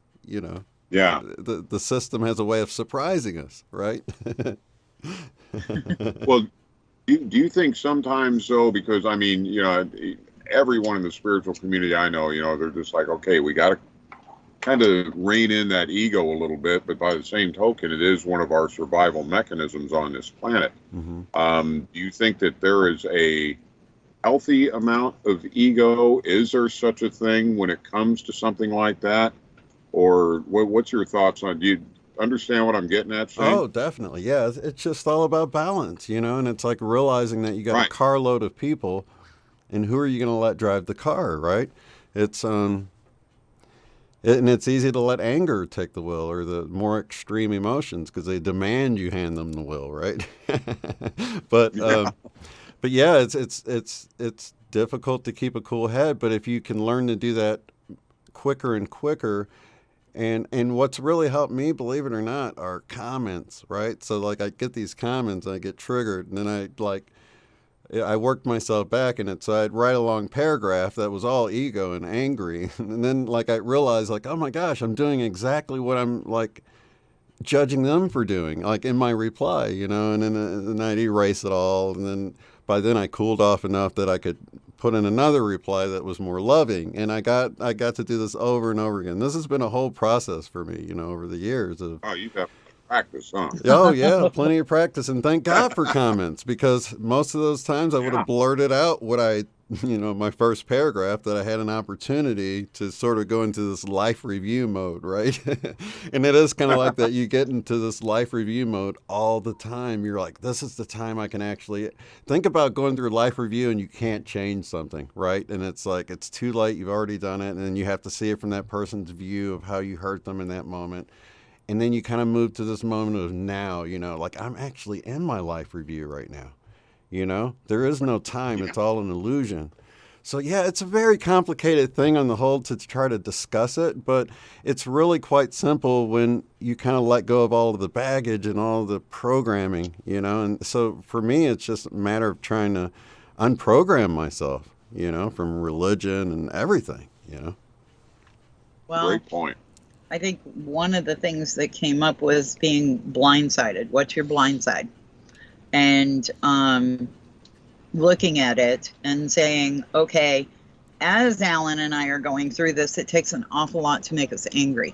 S1: Yeah.
S2: the system has a way of surprising us, right?
S1: Well, do you think sometimes, though, because I mean, everyone in the spiritual community I know, they're just like, okay, we got to kind of rein in that ego a little bit, but by the same token, it is one of our survival mechanisms on this planet. Do you think that there is a healthy amount of ego? Is there such a thing when it comes to something like that? Or what's your thoughts on? Do you understand what I'm getting at, Shane?
S2: Oh, definitely. Yeah, it's just all about balance, and it's like realizing that you got a carload of people, and who are you going to let drive the car, right? It's and it's easy to let anger take the wheel, or the more extreme emotions, because they demand you hand them the wheel, right? But yeah, it's difficult to keep a cool head, but if you can learn to do that quicker and quicker. And what's really helped me, believe it or not, are comments, right? So like I get these comments and I get triggered, and then I worked myself back in it. So I'd write a long paragraph that was all ego and angry. And then like I realized like, oh my gosh, I'm doing exactly what I'm like judging them for doing, like in my reply, and then I'd erase it all. And then by then I cooled off enough that I could put in another reply that was more loving, and I got to do this over and over again. This has been a whole process for me, over the years of.
S1: Oh, you've had practice, huh?
S2: Oh yeah, plenty of practice, and thank God for comments, because most of those times I would have blurted out what I, my first paragraph, that I had an opportunity to sort of go into this life review mode, right? And it is kind of like that. You get into this life review mode all the time. You're like, this is the time I can actually think about going through life review, and you can't change something, right? And it's like, it's too late. You've already done it. And then you have to see it from that person's view of how you hurt them in that moment. And then you kind of move to this moment of now, like I'm actually in my life review right now. You know, there is no time. It's all an illusion. So, yeah, it's a very complicated thing on the whole to try to discuss it, but it's really quite simple when you kind of let go of all of the baggage and all the programming, you know. And so for me, it's just a matter of trying to unprogram myself, you know, from religion and everything, you know.
S3: Well,
S1: Great point.
S3: I think one of the things that came up was being blindsided. What's your blind side? And looking at it and saying, okay, as Alan and I are going through this, it takes an awful lot to make us angry.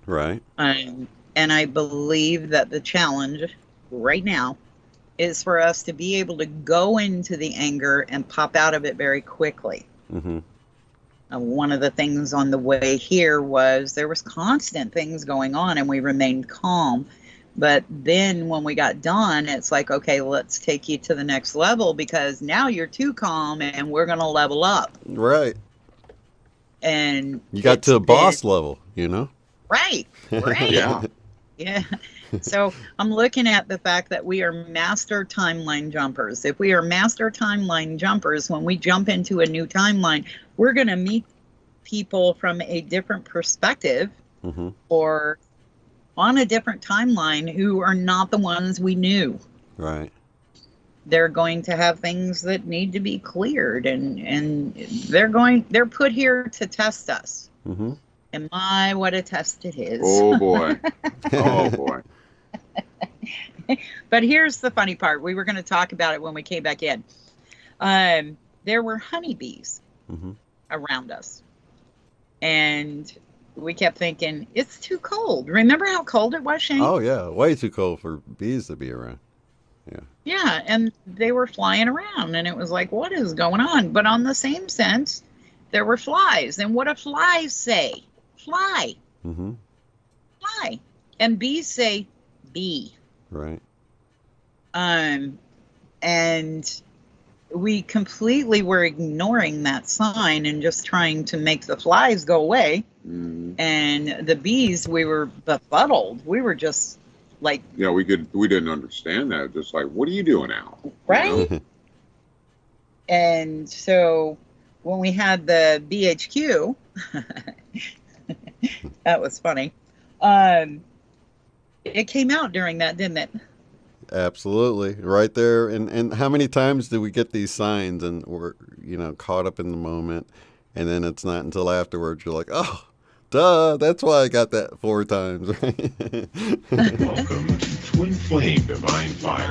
S2: Right.
S3: And I believe that the challenge right now is for us to be able to go into the anger and pop out of it very quickly.
S2: Mm-hmm.
S3: One of the things on the way here was there was constant things going on and we remained calm. But then when we got done, it's like, okay, let's take you to the next level because now you're too calm and we're going to level up.
S2: Right.
S3: And
S2: you got to a boss level, you know?
S3: Right.
S1: Yeah.
S3: Yeah. So I'm looking at the fact that we are master timeline jumpers. If we are master timeline jumpers, when we jump into a new timeline, we're going to meet people from a different perspective
S2: Mm-hmm.
S3: or on a different timeline who are not the ones we knew.
S2: Right.
S3: They're going to have things that need to be cleared and they're put here to test us.
S2: Mm-hmm.
S3: And my, what a test it is.
S1: Oh boy. Oh boy.
S3: But here's the funny part. We were going to talk about it when we came back in. There were honeybees
S2: Mm-hmm.
S3: around us. And we kept thinking, it's too cold. Remember how cold it was, Shane?
S2: Oh, yeah. Way too cold for bees to be around.
S3: Yeah, and they were flying around, and it was like, what is going on? But on the same sense, there were flies. And what do flies say? Fly.
S2: Mm-hmm.
S3: Fly. And bees say, bee.
S2: Right.
S3: And we completely were ignoring that sign and just trying to make the flies go away.
S1: Mm.
S3: And the bees, we were befuddled. We were just like,
S1: Yeah, we didn't understand that. Just like, what are you doing now?
S3: right? And so when we had the BHQ, that was funny. It came out during that, didn't it?
S2: Absolutely. Right there. And how many times do we get these signs and we're, you know, caught up in the moment, and then it's not until afterwards you're like, oh, duh, that's why I got that 4 times.
S4: Welcome to Twin Flame Divine Fire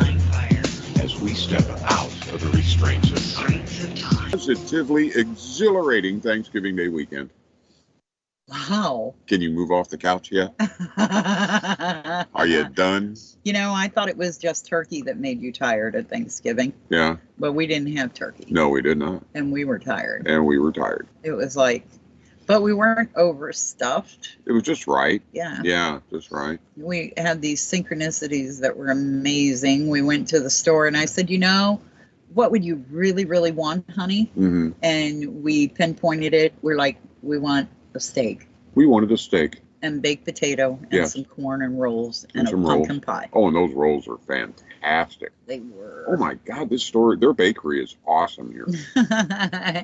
S4: as we step out of the restraints of time.
S1: Positively exhilarating Thanksgiving Day weekend.
S3: Wow.
S1: Can you move off the couch yet? Are you done?
S3: You know, I thought it was just turkey that made you tired at Thanksgiving,
S1: Yeah.
S3: but we didn't have turkey.
S1: No, we did not.
S3: And we were tired.
S1: And we were tired.
S3: It was like, but we weren't overstuffed.
S1: It was just right.
S3: Yeah.
S1: Yeah, just right.
S3: We had these synchronicities that were amazing. We went to the store and I said, you know, what would you really, really want, honey?
S1: Mm-hmm.
S3: And we pinpointed it. We're like, we want a steak
S1: We wanted a steak.
S3: and baked potato and
S1: Yes.
S3: some corn and rolls
S1: And
S3: and a
S1: some
S3: pumpkin
S1: rolls.
S3: pie.
S1: Oh, and those rolls are fantastic.
S3: They were.
S1: Oh my God, this store, their bakery is awesome here.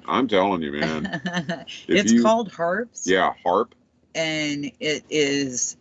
S1: I'm telling you, man.
S3: It's
S1: you-
S3: called Harps.
S1: Yeah, Harp.
S3: And it is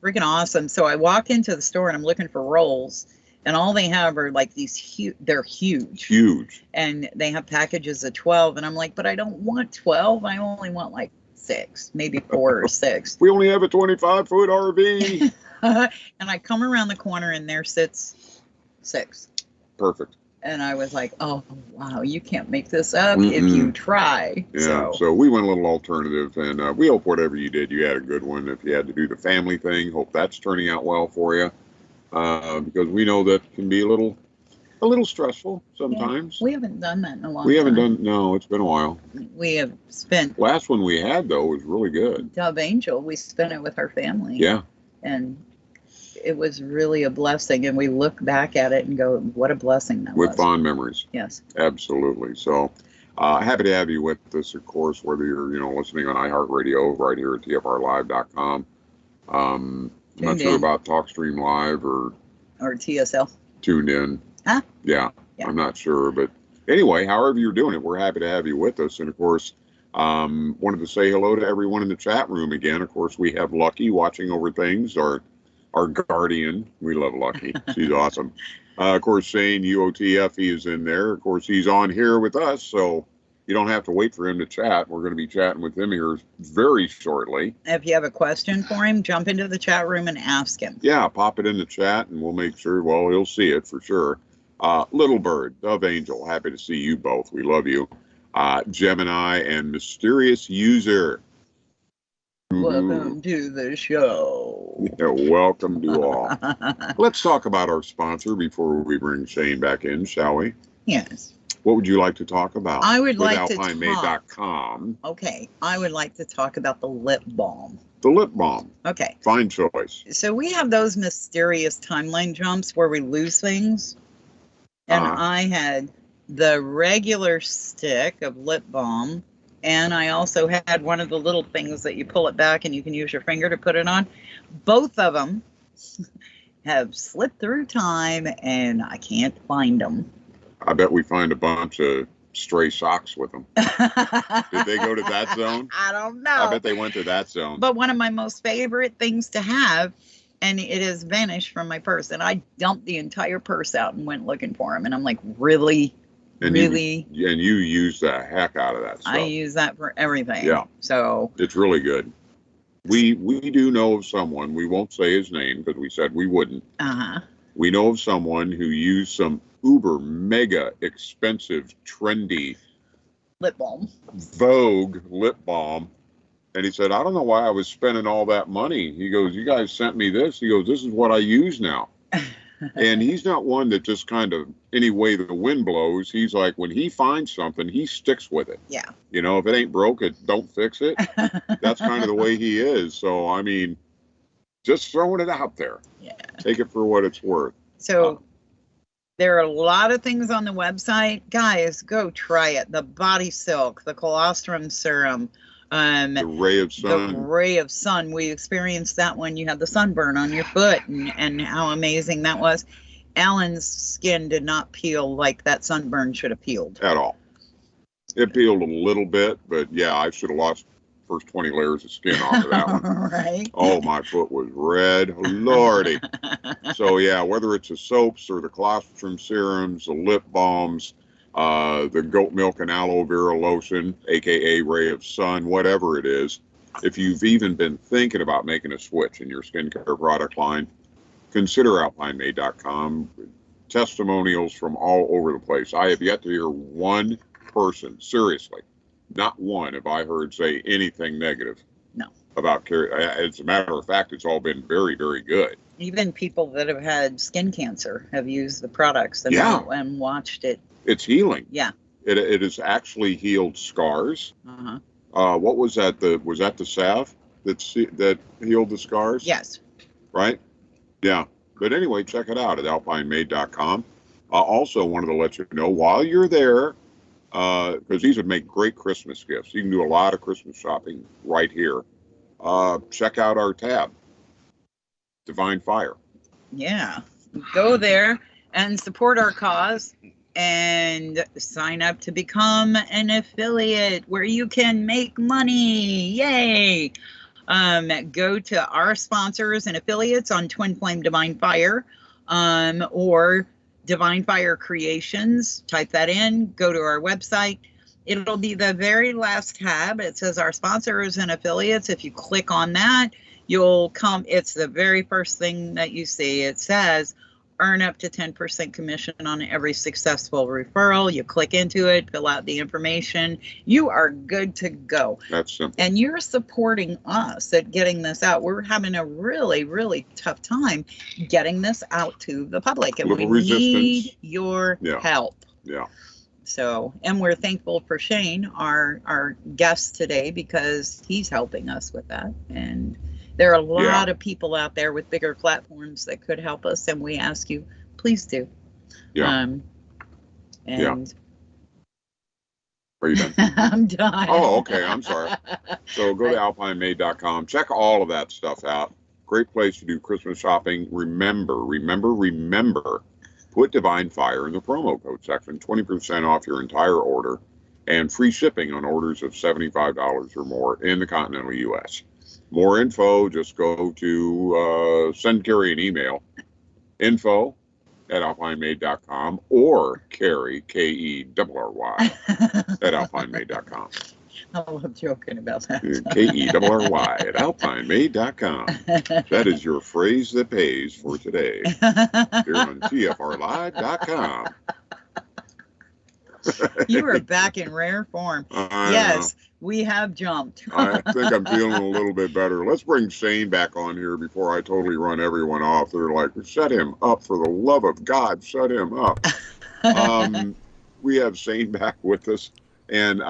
S3: freaking awesome. So I walk into the store and I'm looking for rolls, and all they have are like these huge. They're huge,
S1: Huge.
S3: and they have packages of 12. And I'm like, but I don't want 12. I only want like 6, maybe 4 or 6.
S1: We only have a 25-foot RV.
S3: And I come around the corner and there sits 6.
S1: Perfect.
S3: And I was like, oh, wow, you can't make this up if you try.
S1: Yeah, so we went a little alternative, and we hope whatever you did, you had a good one. If you had to do the family thing, hope that's turning out well for you, because we know that can be a little stressful sometimes.
S3: We haven't done that in a long time.
S1: We haven't done, no, it's been a while.
S3: We have spent
S1: Last one we had, though, was really good.
S3: Dove Angel. We spent it with our family.
S1: Yeah,
S3: And it was really a blessing. And we look back at it and go, what a blessing that
S1: with
S3: was.
S1: fond memories.
S3: Yes.
S1: Absolutely. So happy to have you with us, of course, whether you're, listening on iHeart Radio right here at tfrlive.com. I'm not
S3: Tuned
S1: sure
S3: in.
S1: about TalkStream Live or
S3: Or TSL.
S1: tuned in.
S3: Huh?
S1: Yeah.
S3: Yeah.
S1: I'm not sure, but anyway, however you're doing it, we're happy to have you with us. And of course, wanted to say hello to everyone in the chat room again. Of course, we have Lucky watching over things, our guardian. We love Lucky. She's awesome. Of course, Shane UOTF, he is in there. Of course, he's on here with us, so you don't have to wait for him to chat. We're going to be chatting with him here very shortly.
S3: If you have a question for him, jump into the chat room and ask him.
S1: Yeah, pop it in the chat, and we'll make sure, well, he'll see it for sure. Little Bird, Dove Angel, happy to see you both. We love you. Gemini and Mysterious User.
S3: Welcome to the show.
S1: Yeah, welcome to all. Let's talk about our sponsor before we bring Shane back in, shall we?
S3: Yes.
S1: What would you like to talk about?
S3: I would
S1: with
S3: like to
S1: alpinemade.com?
S3: Okay, I would like to talk about the lip balm.
S1: The lip balm.
S3: Okay.
S1: Fine choice.
S3: So we have those mysterious timeline jumps where we lose things. And I had the regular stick of lip balm. And I also had one of the little things that you pull it back and you can use your finger to put it on. Both of them have slipped through time and I can't find them.
S1: I bet we find a bunch of stray socks with them. Did they go to that zone?
S3: I don't know.
S1: I bet they went to that zone.
S3: But one of my most favorite things to have, and it has vanished from my purse. And I dumped the entire purse out and went looking for them. And I'm like, really?
S1: And
S3: really?
S1: You use the heck out of that stuff.
S3: I use that for everything.
S1: Yeah.
S3: So
S1: it's really good. We do know of someone, we won't say his name because we said we wouldn't. We know of someone who used some uber mega expensive trendy
S3: lip balm,
S1: Vogue lip balm, and he said, I don't know why I was spending all that money. He goes, you guys sent me this. He goes, this is what I use now. And he's not one that just kind of any way the wind blows. He's like, when he finds something, he sticks with it.
S3: Yeah.
S1: You know, if it ain't broke, don't fix it. That's kind of the way he is. So I mean, just throwing it out there.
S3: Yeah. Take
S1: it for what it's worth.
S3: So there are a lot of things on the website. Guys, go try it. The body silk, the colostrum serum,
S1: the ray of sun.
S3: The ray of sun. We experienced that when you had the sunburn on your foot and how amazing that was. Alan's skin did not peel like that sunburn should have peeled.
S1: At all. It peeled a little bit, but yeah, I should have lost first 20 layers of skin off of that one.
S3: Right.
S1: Oh, my foot was red. Lordy. So, yeah, whether it's the soaps or the colostrum serums, the lip balms, the goat milk and aloe vera lotion, a.k.a. ray of sun, whatever it is, if you've even been thinking about making a switch in your skincare product line, consider alpinemade.com. Testimonials from all over the place. I have yet to hear one person, seriously, not one have I heard say anything negative.
S3: No.
S1: About Carrie. As a matter of fact, it's all been very, very good.
S3: Even people that have had skin cancer have used the products and watched it.
S1: It's healing.
S3: Yeah.
S1: It has actually healed scars. What was that? Was that the salve that healed the scars?
S3: Yes.
S1: Right? Yeah. But anyway, check it out at alpinemade.com. Also wanted to let you know while you're there, because these would make great Christmas gifts. You can do a lot of Christmas shopping right here. Check out our tab, Divine Fire.
S3: Yeah. Go there and support our cause and sign up to become an affiliate where you can make money. Yay. Go to our sponsors and affiliates on Twin Flame Divine Fire, or Divine Fire Creations. Type that in, go to our website. It'll be the very last tab. It says our sponsors and affiliates. If you click on that, you'll come. It's the very first thing that you see. It says earn up to 10% commission on every successful referral. You click into it, fill out the information. You are good to go.
S1: That's simple.
S3: And you're supporting us at getting this out. We're having a really, really tough time getting this out to the public. And we need your help.
S1: Yeah.
S3: So, and we're thankful for Shane, our guest today, because he's helping us with that. And there are a lot of people out there with bigger platforms that could help us, and we ask you, please do.
S1: Yeah. Are you done?
S3: I'm done.
S1: Oh, okay. I'm sorry. So go to alpinemade.com. Check all of that stuff out. Great place to do Christmas shopping. Remember, Put Divine Fire in the promo code section, 20% off your entire order, and free shipping on orders of $75 or more in the continental U.S. More info, just go to send Carrie an email, info@alpinemade.com, or Carrie, Kerry, at alpinemade.com.
S3: I love joking about that.
S1: Kerry@alpinemade.com. That is your phrase that pays for today here on TFRLive.com.
S3: You are back in rare form. Yes, we have jumped.
S1: I think I'm feeling a little bit better. Let's bring Shane back on here before I totally run everyone off. They're like, shut him up, for the love of God, shut him up. We have Shane back with us, and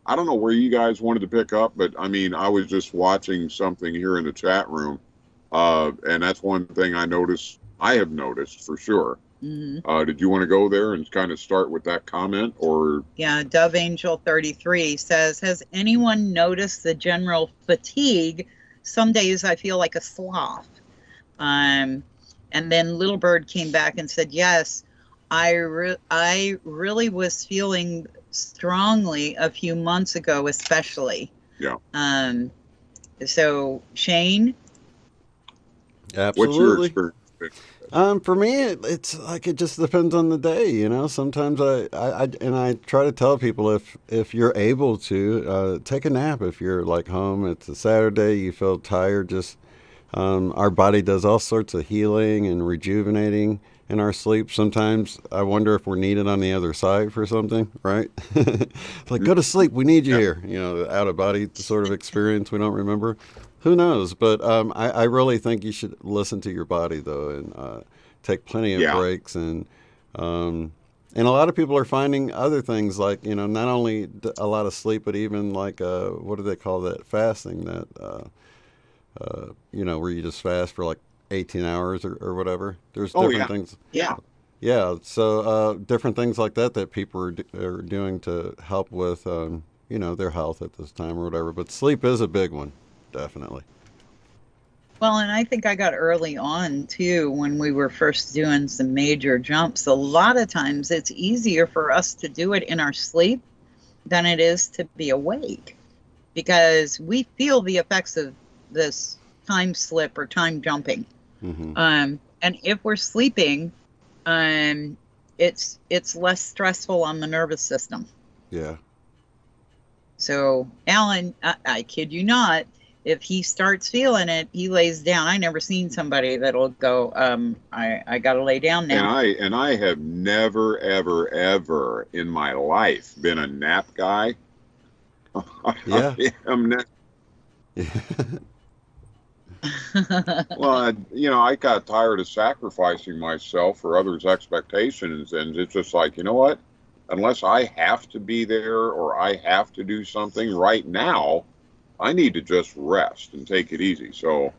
S1: I don't know where you guys wanted to pick up, but I mean, I was just watching something here in the chat room, and that's one thing I have noticed for sure. Mm-hmm. Did you want to go there and kind of start with that comment, or? Yeah,
S3: Dove Angel 33 says, has anyone noticed the general fatigue? Some days I feel like a sloth. And then Little Bird came back and said, yes, I really was feeling strongly a few months ago, especially.
S1: Yeah.
S3: So Shane?
S2: Absolutely.
S1: What's your experience?
S2: For me, it's like it just depends on the day, you know. Sometimes I try to tell people if you're able to take a nap. If you're like home, it's a Saturday, you feel tired. Just our body does all sorts of healing and rejuvenating in our sleep. Sometimes I wonder if we're needed on the other side for something, right? It's like, go to sleep, we need you here. You know, the out of body sort of experience we don't remember. Who knows? But I really think you should listen to your body, though, and take plenty of breaks. And a lot of people are finding other things like, you know, not only a lot of sleep, but even like, what do they call that? Fasting, that, you know, where you just fast for like 18 hours or whatever. There's different things.
S3: Yeah.
S2: Yeah. So different things like that people are doing to help with, you know, their health at this time or whatever. But sleep is a big one. Definitely.
S3: Well, and I think I got early on too when we were first doing some major jumps. A lot of times it's easier for us to do it in our sleep than it is to be awake, because we feel the effects of this time slip or time jumping. Mm-hmm. And if we're sleeping, it's less stressful on the nervous system.
S2: Yeah.
S3: So Alan, I kid you not, if he starts feeling it, he lays down. I never seen somebody that'll go, I got to lay down now.
S1: And I have never, ever, ever in my life been a nap guy.
S2: Yeah.
S1: I am not. Well, you know, I got tired of sacrificing myself for others' expectations, and it's just like, you know what? Unless I have to be there or I have to do something right now, I need to just rest and take it easy. So,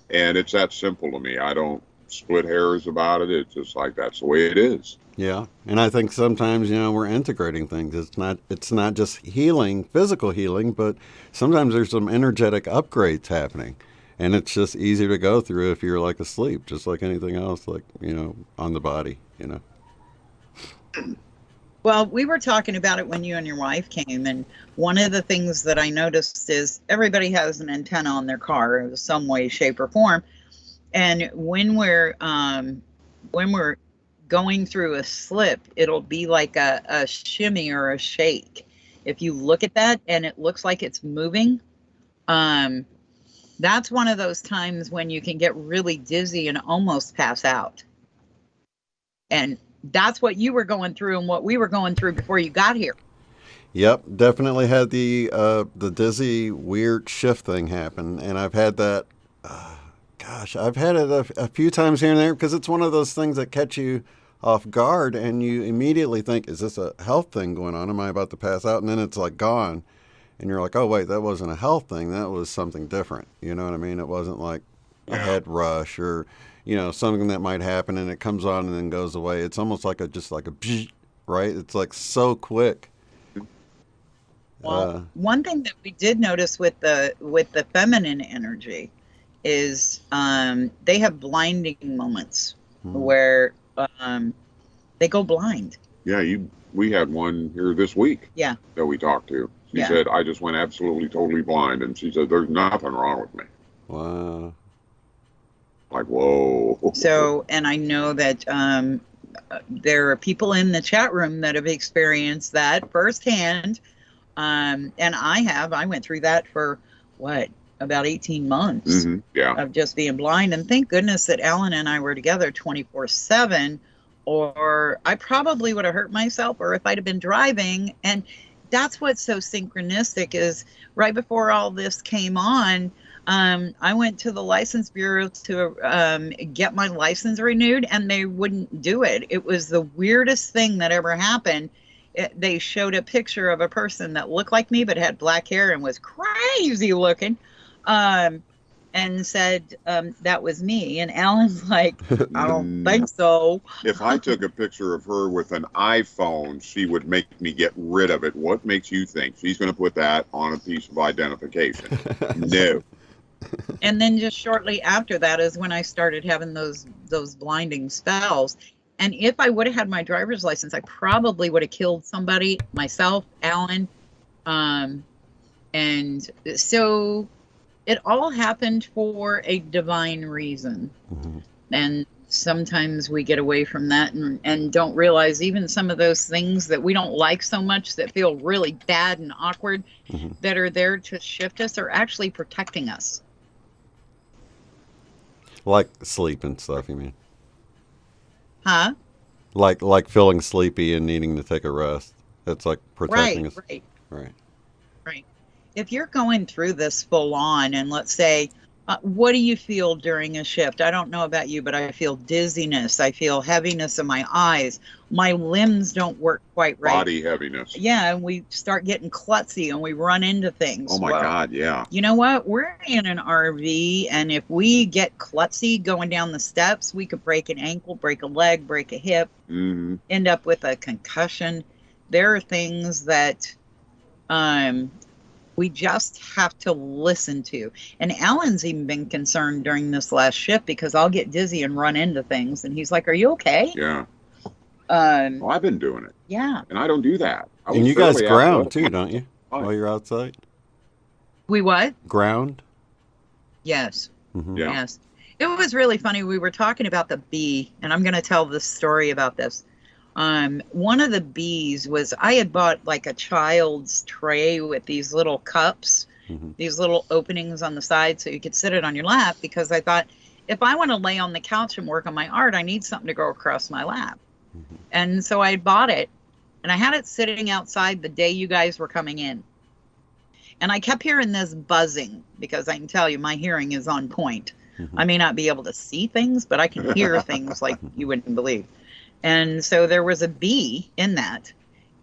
S1: and it's that simple to me. I don't split hairs about it. It's just like, that's the way it is.
S2: Yeah. And I think sometimes, you know, we're integrating things. It's not just healing, physical healing, but sometimes there's some energetic upgrades happening. And it's just easy to go through if you're like asleep, just like anything else, like, you know, on the body, you know.
S3: Well, we were talking about it when you and your wife came, and one of the things that I noticed is everybody has an antenna on their car in some way, shape, or form. And when we're going through a slip, it'll be like a shimmy or a shake. If you look at that and it looks like it's moving, that's one of those times when you can get really dizzy and almost pass out. And that's what you were going through and what we were going through before you got here.
S2: Yep, definitely had the dizzy, weird shift thing happen. And I've had that, I've had it a few times here and there, because it's one of those things that catch you off guard and you immediately think, is this a health thing going on? Am I about to pass out? And then it's like gone. And you're like, oh, wait, that wasn't a health thing. That was something different. You know what I mean? It wasn't like a head rush or, you know, something that might happen and it comes on and then goes away. It's almost like just like a bzz, right? It's like so quick.
S3: Well, one thing that we did notice with the feminine energy is they have blinding moments where They go blind.
S1: Yeah, we had one here this week.
S3: Yeah.
S1: That we talked to. She
S3: Yeah.
S1: said, I just went absolutely totally blind. And she said, there's nothing wrong with me.
S2: Wow.
S1: Like, whoa.
S3: So, and I know that there are people in the chat room that have experienced that firsthand. And I went through that for about 18 months
S1: Yeah.
S3: of just being blind. And thank goodness that Alan and I were together 24/7, or I probably would have hurt myself, or if I'd have been driving. And that's what's so synchronistic is right before all this came on, I went to the license bureau to get my license renewed, and they wouldn't do it. It was the weirdest thing that ever happened. They showed a picture of a person that looked like me but had black hair and was crazy looking, and said that was me. And Alan's like, I don't think so.
S1: If I took a picture of her with an iPhone, she would make me get rid of it. What makes you think she's going to put that on a piece of identification? No.
S3: And then just shortly after that is when I started having those blinding spells. And if I would have had my driver's license, I probably would have killed somebody, myself, Alan. And so it all happened for a divine reason. And sometimes we get away from that and don't realize even some of those things that we don't like so much that feel really bad and awkward that are there to shift us are actually protecting us.
S2: Like sleep and stuff, you mean?
S3: Huh?
S2: Like feeling sleepy and needing to take a rest. It's like protecting us.
S3: Right. If you're going through this full on, and let's say, what do you feel during a shift? I don't know about you, but I feel dizziness. I feel heaviness in my eyes. My limbs don't work quite right.
S1: Body heaviness.
S3: Yeah, and we start getting klutzy and we run into things.
S1: Oh my God, yeah.
S3: You know what? We're in an RV, and if we get klutzy going down the steps, we could break an ankle, break a leg, break a hip, end up with a concussion. There are things that we just have to listen to. And Alan's even been concerned during this last shift because I'll get dizzy and run into things. And he's like, are you okay?
S1: Yeah. Well, I've been doing it.
S3: Yeah.
S1: And I don't do that.
S2: And you guys ground too, don't you? While you're outside?
S3: We what?
S2: Ground?
S3: Yes.
S1: Yeah.
S3: Yes. It was really funny. We were talking about the bee, and I'm going to tell this story about this. One of the bees was, I had bought like a child's tray with these little cups, these little openings on the side so you could sit it on your lap, because I thought, if I want to lay on the couch and work on my art, I need something to go across my lap. And so I bought it, and I had it sitting outside the day you guys were coming in. And I kept hearing this buzzing, because I can tell you my hearing is on point. I may not be able to see things, but I can hear things like you wouldn't believe. And so there was a bee in that,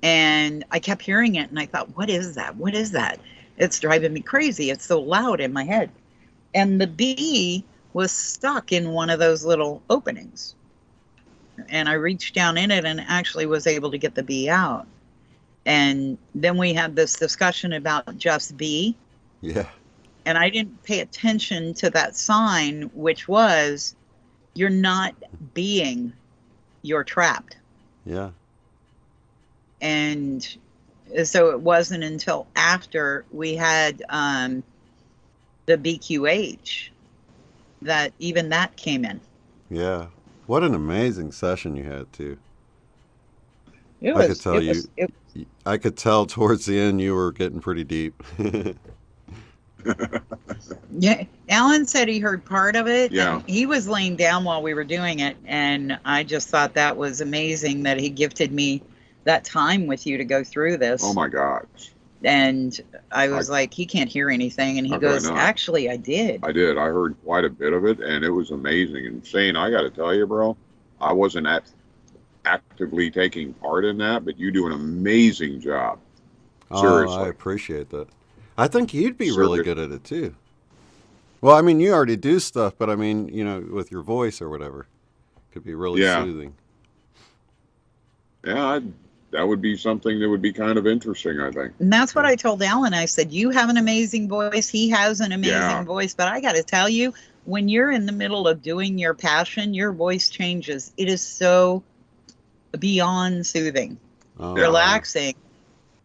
S3: and I kept hearing it, and I thought, what is that? What is that? It's driving me crazy. It's so loud in my head. And the bee was stuck in one of those little openings. And I reached down in it and actually was able to get the bee out. And then we had this discussion about just be.
S2: Yeah.
S3: And I didn't pay attention to that sign, which was, you're not being, you're trapped.
S2: Yeah.
S3: And so it wasn't until after we had the BQH that even that came in.
S2: Yeah. What an amazing session you had too. I could tell towards the end you were getting pretty deep.
S3: Yeah, Alan said he heard part of it.
S1: Yeah.
S3: He was laying down while we were doing it, and I just thought that was amazing that he gifted me that time with you to go through this.
S1: Oh my gosh.
S3: And I was like, he can't hear anything, and he goes, actually, I did.
S1: I did. I heard quite a bit of it, and it was amazing. And Shane, I got to tell you, bro, I wasn't actively taking part in that, but you do an amazing job. Seriously.
S2: Oh, I appreciate that. I think you'd be really good at it too. Well, I mean, you already do stuff, but I mean, you know, with your voice or whatever, could be really soothing.
S1: Yeah, that would be something that would be kind of interesting, I think.
S3: And that's what I told Alan. I said, you have an amazing voice. He has an amazing voice. But I got to tell you, when you're in the middle of doing your passion, your voice changes. It is so beyond soothing,
S2: Oh,
S3: relaxing.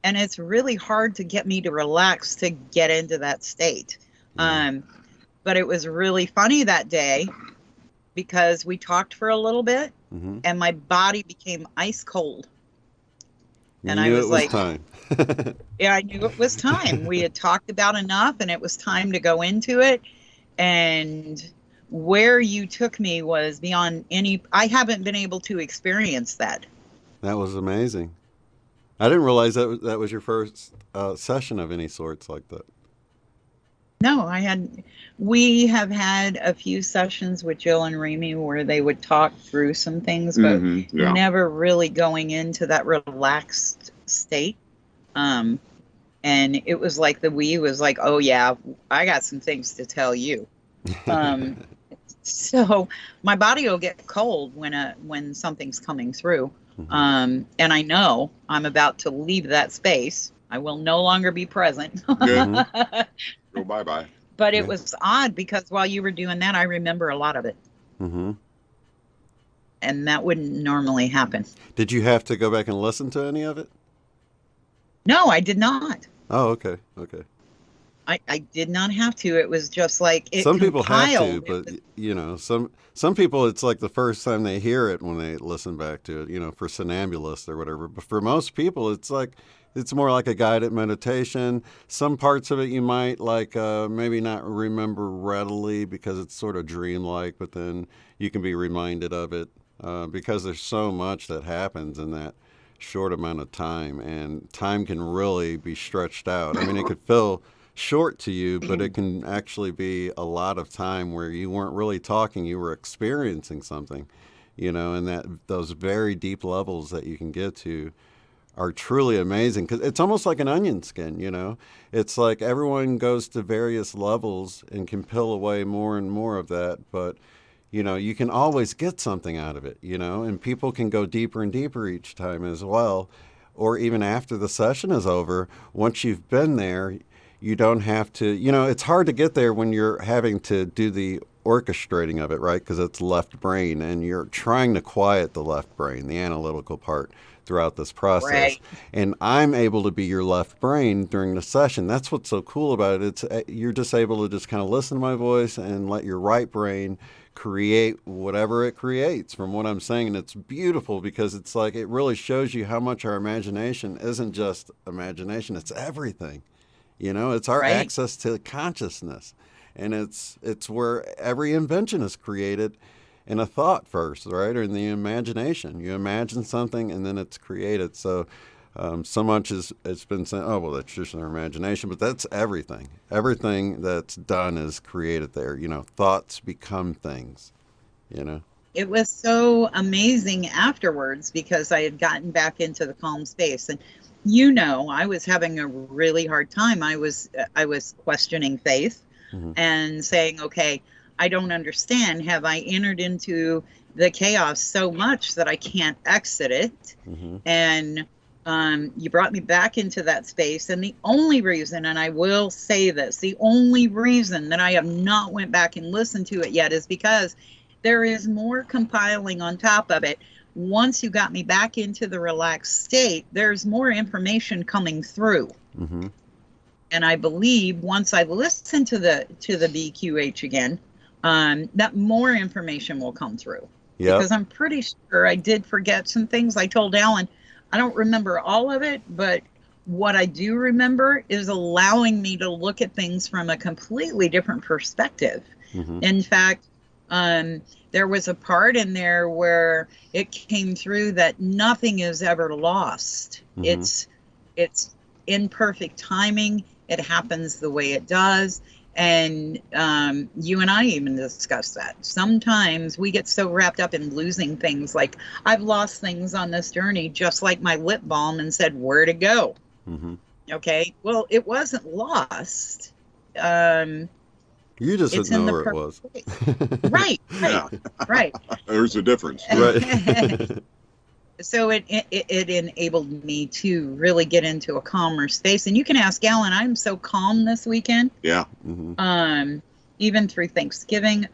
S3: And it's really hard to get me to relax to get into that state.
S2: Yeah.
S3: But it was really funny that day because we talked for a little bit
S2: Mm-hmm.
S3: and my body became ice cold.
S2: You
S3: And
S2: knew
S3: I was
S2: it was
S3: like,
S2: time.
S3: yeah, I knew it was time. We had talked about enough and it was time to go into it. And where you took me was beyond any, I haven't been able to experience that.
S2: That was amazing. I didn't realize that was your first session of any sorts like that.
S3: No, we have had a few sessions with Jill and Remy where they would talk through some things, but
S1: Yeah.
S3: never really going into that relaxed state. And it was like we was like, oh yeah, I got some things to tell you. So my body will get cold when something's coming through.
S2: Mm-hmm.
S3: And I know I'm about to leave that space. I will no longer be present.
S1: Good. Go bye-bye.
S3: But
S2: Yeah.
S3: it was odd because while you were doing that, I remember a lot of it.
S2: Mm-hmm.
S3: And that wouldn't normally happen.
S2: Did you have to go back and listen to any of it?
S3: No, I did not.
S2: Oh, okay. Okay.
S3: I did not have to. It was just like it
S2: Some people have to,
S3: compiled.
S2: but you know, some people it's like the first time they hear it when they listen back to it, you know, for somnambulists or whatever. But for most people, it's more like a guided meditation. Some parts of it you might like maybe not remember readily because it's sort of dreamlike, but then you can be reminded of it because there's so much that happens in that short amount of time, and time can really be stretched out. I mean, it could feel short to you, but it can actually be a lot of time where you weren't really talking, you were experiencing something, you know, and that those very deep levels that you can get to are truly amazing because it's almost like an onion skin, you know. It's like everyone goes to various levels and can peel away more and more of that, but you know, you can always get something out of it, you know, and people can go deeper and deeper each time as well. Or even after the session is over, once you've been there, you don't have to, you know, it's hard to get there when you're having to do the orchestrating of it, right? Because it's left brain and you're trying to quiet the left brain, the analytical part throughout this process.
S3: Right.
S2: And I'm able to be your left brain during the session. That's what's so cool about it. It's you're just able to just kind of listen to my voice and let your right brain create whatever it creates from what I'm saying. And it's beautiful because it's like it really shows you how much our imagination isn't just imagination, it's everything. You know, it's our
S3: Right.
S2: access to consciousness. And it's where every invention is created in a thought first, right? Or in the imagination. You imagine something and then it's created. So so much it's been said, oh, well, that's just our imagination. But that's everything. Everything that's done is created there. You know, thoughts become things, you know.
S3: It was so amazing afterwards because I had gotten back into the calm space. And you know, I was having a really hard time. I was questioning faith
S2: Mm-hmm.
S3: and saying, okay, I don't understand. Have I entered into the chaos so much that I can't exit it?
S2: Mm-hmm.
S3: And you brought me back into that space. And the only reason, and I will say this, the only reason that I have not went back and listened to it yet is because there is more compiling on top of it. Once you got me back into the relaxed state, there's more information coming through.
S2: Mm-hmm.
S3: And I believe once I listen to the BQH again, that more information will come through.
S2: Yep.
S3: Because I'm pretty sure I did forget some things. I told Alan, I don't remember all of it, but what I do remember is allowing me to look at things from a completely different perspective.
S2: Mm-hmm.
S3: In fact, there was a part in there where it came through that nothing is ever lost.
S2: Mm-hmm.
S3: It's in perfect timing. It happens the way it does. And you and I even discussed that. Sometimes we get so wrapped up in losing things. Like I've lost things on this journey, just like my lip balm, and said, where to go?
S2: Mm-hmm.
S3: Okay. Well, it wasn't lost.
S2: You just
S3: It's
S2: didn't
S3: in
S2: know
S3: the
S2: where it was.
S3: Right.
S1: Yeah.
S3: Right.
S1: There's a difference.
S2: Right.
S3: So it enabled me to really get into a calmer space. And you can ask Alan, I'm so calm this weekend,
S1: Yeah.
S2: Mm-hmm.
S3: Even through Thanksgiving.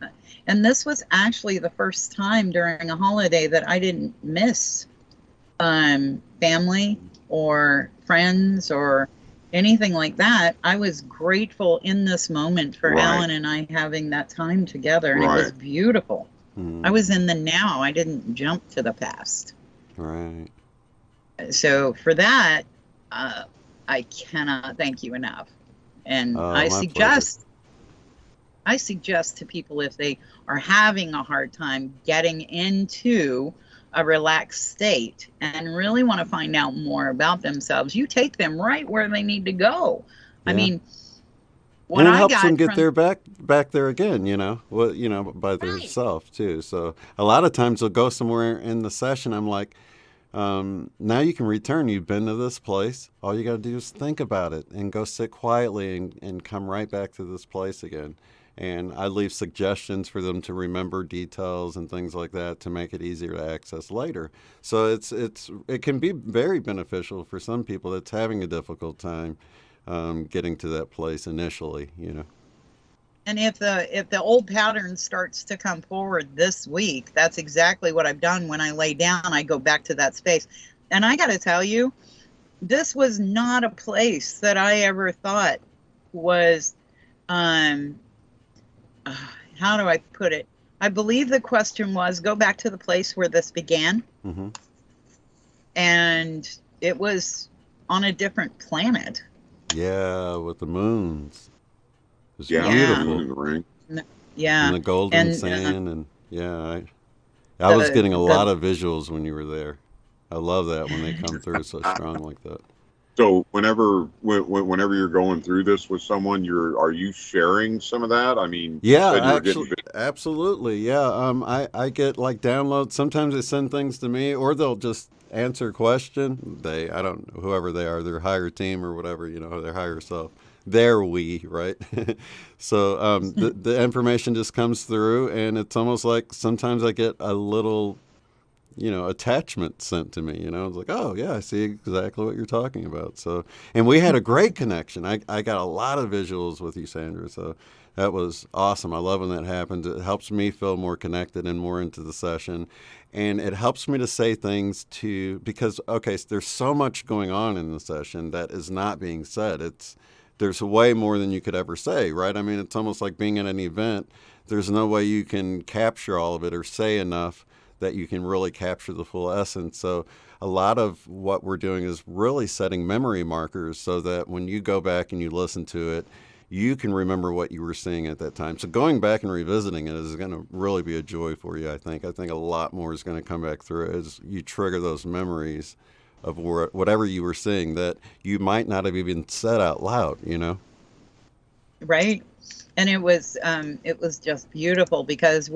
S3: And this was actually the first time during a holiday that I didn't miss family or friends or anything like that. I was grateful in this moment for
S1: Right.
S3: Alan and I having that time together, and it was
S1: Right.
S3: beautiful.
S2: Mm,
S3: I was in the now. I didn't jump to the past.
S2: right.
S3: So for that, I cannot thank you enough. And
S2: My pleasure.
S3: I suggest to people, if they are having a hard time getting into a relaxed state and really want to find out more about themselves, you take them right where they need to go. I
S2: Yeah.
S3: mean, what
S2: And it
S3: I
S2: helps them
S3: got
S2: get
S3: from
S2: there back there again, by their
S3: right,
S2: self too. So a lot of times they'll go somewhere in the session. I'm like, now you can return. You've been to this place. All you got to do is think about it and go sit quietly and come right back to this place again. And I leave suggestions for them to remember details and things like that to make it easier to access later. So it can be very beneficial for some people that's having a difficult time getting to that place initially.
S3: and if the old pattern starts to come forward this week, that's exactly what I've done. When I lay down, I go back to that space. And I got to tell you, this was not a place that I ever thought was how do I put it? I believe the question was, go back to the place where this began.
S2: Mm-hmm.
S3: And it was on a different planet.
S2: Yeah, with the moons. It was
S1: Yeah. The
S3: Yeah.
S1: moon
S2: beautiful.
S1: and the ring.
S3: Yeah.
S2: And the golden
S3: And
S2: sand. And yeah, I was getting a lot of visuals when you were there. I love that when they come through so strong like that.
S1: So whenever you're going through this with someone, are you sharing some of that? I mean, you
S2: Yeah,
S1: said you were getting
S2: absolutely. Yeah, I get like downloads. Sometimes they send things to me, or they'll just answer a question. I don't know, whoever they are, their higher team or whatever, their higher self. They're we, right? So the information just comes through, and it's almost like sometimes I get a little attachment sent to me. It's like, oh yeah, I see exactly what you're talking about. So, and we had a great connection. I got a lot of visuals with you, Sandra. So that was awesome. I love when that happens. It helps me feel more connected and more into the session. And it helps me to say things because, okay, so there's so much going on in the session that is not being said. There's way more than you could ever say, right? I mean, it's almost like being at an event. There's no way you can capture all of it or say enough that you can really capture the full essence. So a lot of what we're doing is really setting memory markers so that when you go back and you listen to it, you can remember what you were seeing at that time. So going back and revisiting it is going to really be a joy for you, I think. I think a lot more is going to come back through as you trigger those memories of whatever you were seeing that you might not have even said out loud,
S3: Right. And it was just beautiful because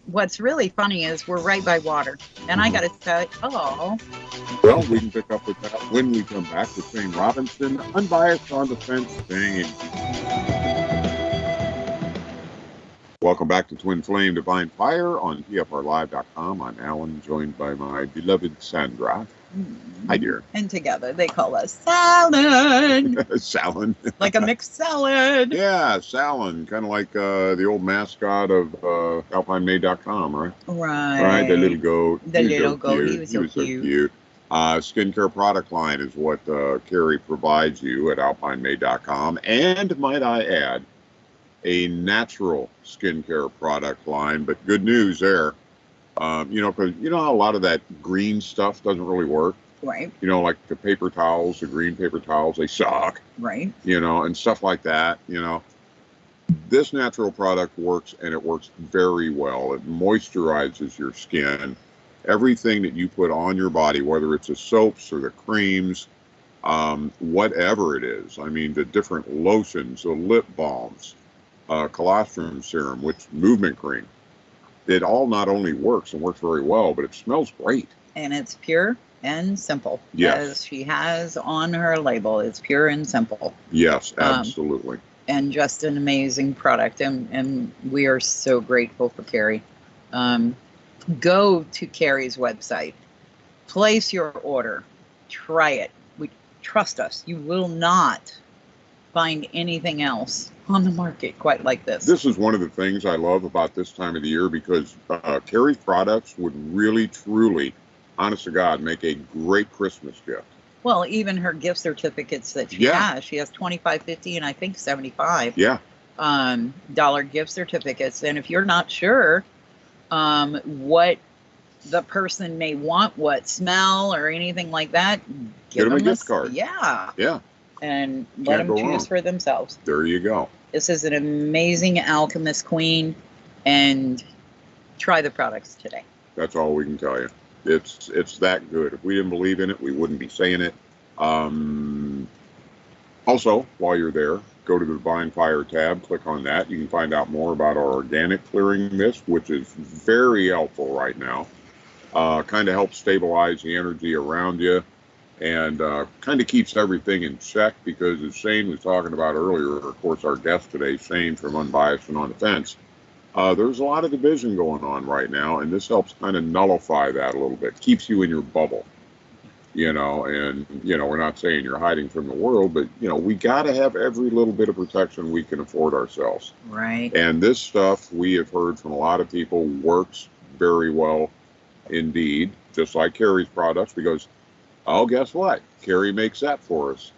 S3: what's really funny is we're right by water. And I got to say, oh.
S1: Well, we can pick up with that when we come back with Shane Robinson, unbiased, on the fence thing. Welcome back to Twin Flame Divine Fire on TFRLive.com. I'm Alan, joined by my beloved Sandra. Hi, dear.
S3: And together they call us salad.
S1: Salad.
S3: Like a mixed salad.
S1: Yeah, Salad. Kind of like the old mascot of AlpineMade.com, right?
S3: Right.
S1: Right, the little goat.
S3: The little goat.
S1: Cute.
S3: He was so cute.
S1: Skincare product line is what Carrie provides you at AlpineMade.com. And might I add, a natural skincare product line. But good news there. Because how a lot of that green stuff doesn't really work.
S3: Right.
S1: Like the paper towels, the green paper towels, they suck.
S3: Right.
S1: And stuff like that. This natural product works, and it works very well. It moisturizes your skin. Everything that you put on your body, whether it's the soaps or the creams, whatever it is. I mean, the different lotions, the lip balms, colostrum serum, movement cream. It all not only works and works very well, but it smells great.
S3: And it's pure and simple.
S1: Yes.
S3: As she has on her label, it's pure and simple.
S1: Yes, absolutely.
S3: And just an amazing product. And we are so grateful for Carrie. Go to Carrie's website. Place your order. Try it. Trust us. You will not find anything else on the market quite like this.
S1: This is one of the things I love about this time of the year because Carrie's products would really, truly honest to God, make a great Christmas gift.
S3: Well, even her gift certificates that she has, she has 25, 50, and I think 75
S1: Yeah.
S3: dollar gift certificates. And if you're not sure what the person may want, what smell or anything like that,
S1: Get them a gift card.
S3: Yeah.
S1: Yeah.
S3: And let
S1: Can't
S3: them
S1: go
S3: choose
S1: wrong.
S3: for themselves.
S1: There you go.
S3: This is an amazing alchemist queen, and try the products today.
S1: That's all we can tell you. It's that good. If we didn't believe in it, we wouldn't be saying it. Also, while you're there, go to the Divine Fire tab, click on that. You can find out more about our organic clearing mist, which is very helpful right now. Kind of helps stabilize the energy around you, and kind of keeps everything in check, because as Shane was talking about earlier, of course, our guest today, Shane from Unbiased and On the Fence, there's a lot of division going on right now, and this helps kind of nullify that a little bit. Keeps you in your bubble, and, we're not saying you're hiding from the world, but, we got to have every little bit of protection we can afford ourselves.
S3: Right.
S1: And this stuff, we have heard from a lot of people, works very well indeed, just like Carrie's products, because, oh, guess what? Carrie makes that for us.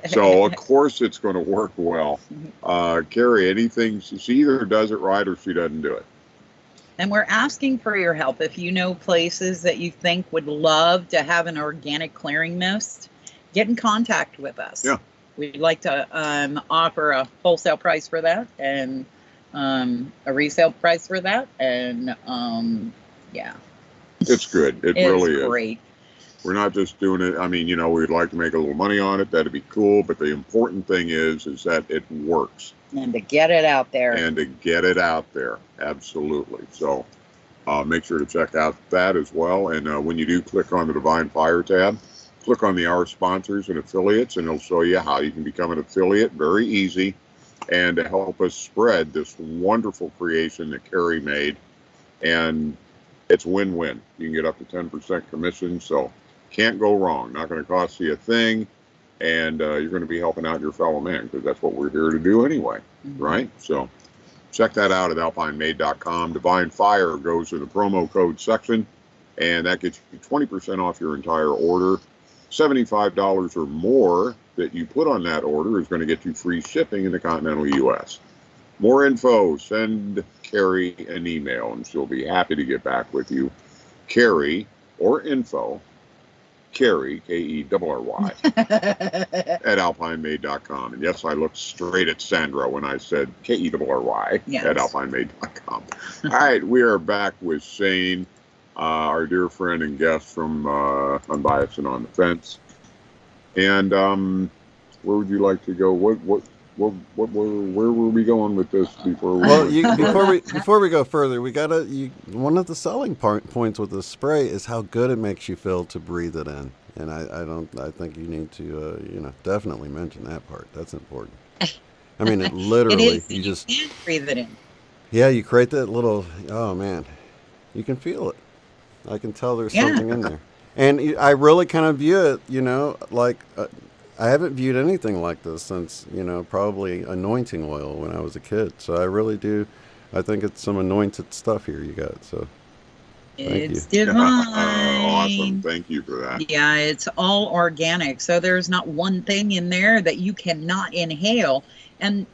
S1: So, of course, it's going to work well. Carrie, anything, she either does it right or she doesn't do it.
S3: And we're asking for your help. If you know places that you think would love to have an organic clearing mist, get in contact with us.
S1: Yeah.
S3: We'd like to offer a wholesale price for that, and a resale price for that. And yeah.
S1: It's good. It really is.
S3: Great.
S1: We're not just doing it. I mean, we'd like to make a little money on it. That'd be cool. But the important thing is that it works.
S3: And to get it out there.
S1: Absolutely. So make sure to check out that as well. And when you do click on the Divine Fire tab, click on the Our Sponsors and Affiliates, and it'll show you how you can become an affiliate. Very easy. And to help us spread this wonderful creation that Carrie made. And it's win-win. You can get up to 10% commission. So can't go wrong. Not going to cost you a thing. And you're going to be helping out your fellow man, because that's what we're here to do anyway, right? So check that out at alpinemade.com. Divine Fire goes to the promo code section, and that gets you 20% off your entire order. $75 or more that you put on that order is going to get you free shipping in the continental U.S. More info, send Carrie an email, and she'll be happy to get back with you. Carrie, or info, Carrie, Kerry, at alpinemade.com. And yes, I looked straight at Sandra when I said Kerry at alpinemade.com. All right, we are back with Shane, our dear friend and guest from Unbiased and On the Fence. And where would you like to go? Where were we going with this before we?
S2: Well, before we go further, we gotta. One of the selling points with this spray is how good it makes you feel to breathe it in, and I think you need to definitely mention that part. That's important. I mean, it literally
S3: it is,
S2: you just
S3: can breathe it in.
S2: Yeah, you create that little. Oh man, you can feel it. I can tell there's something in there, and I really kind of view it, like. I haven't viewed anything like this since, probably anointing oil when I was a kid. So I really do. I think it's some anointed stuff here you got. So thank
S3: it's
S2: you.
S3: divine.
S1: Awesome. Thank you for that.
S3: Yeah, it's all organic. So there's not one thing in there that you cannot inhale. And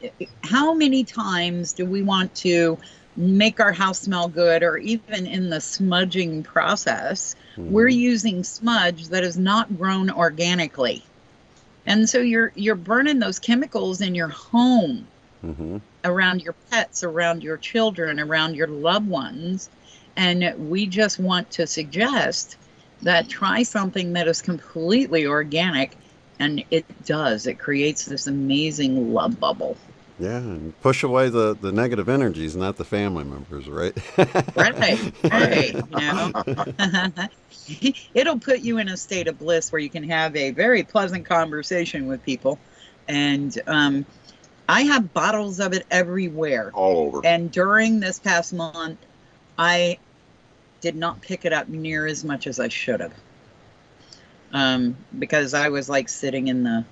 S3: how many times do we want to make our house smell good, or even in the smudging process, we're using smudge that is not grown organically. And so you're burning those chemicals in your home, around your pets, around your children, around your loved ones. And we just want to suggest that try something that is completely organic. And it does. It creates this amazing love bubble.
S2: Yeah, and push away the negative energies, not the family members, right?
S3: Right. It'll put you in a state of bliss where you can have a very pleasant conversation with people. And I have bottles of it everywhere.
S1: All over.
S3: And during this past month, I did not pick it up near as much as I should have. Because I was like sitting in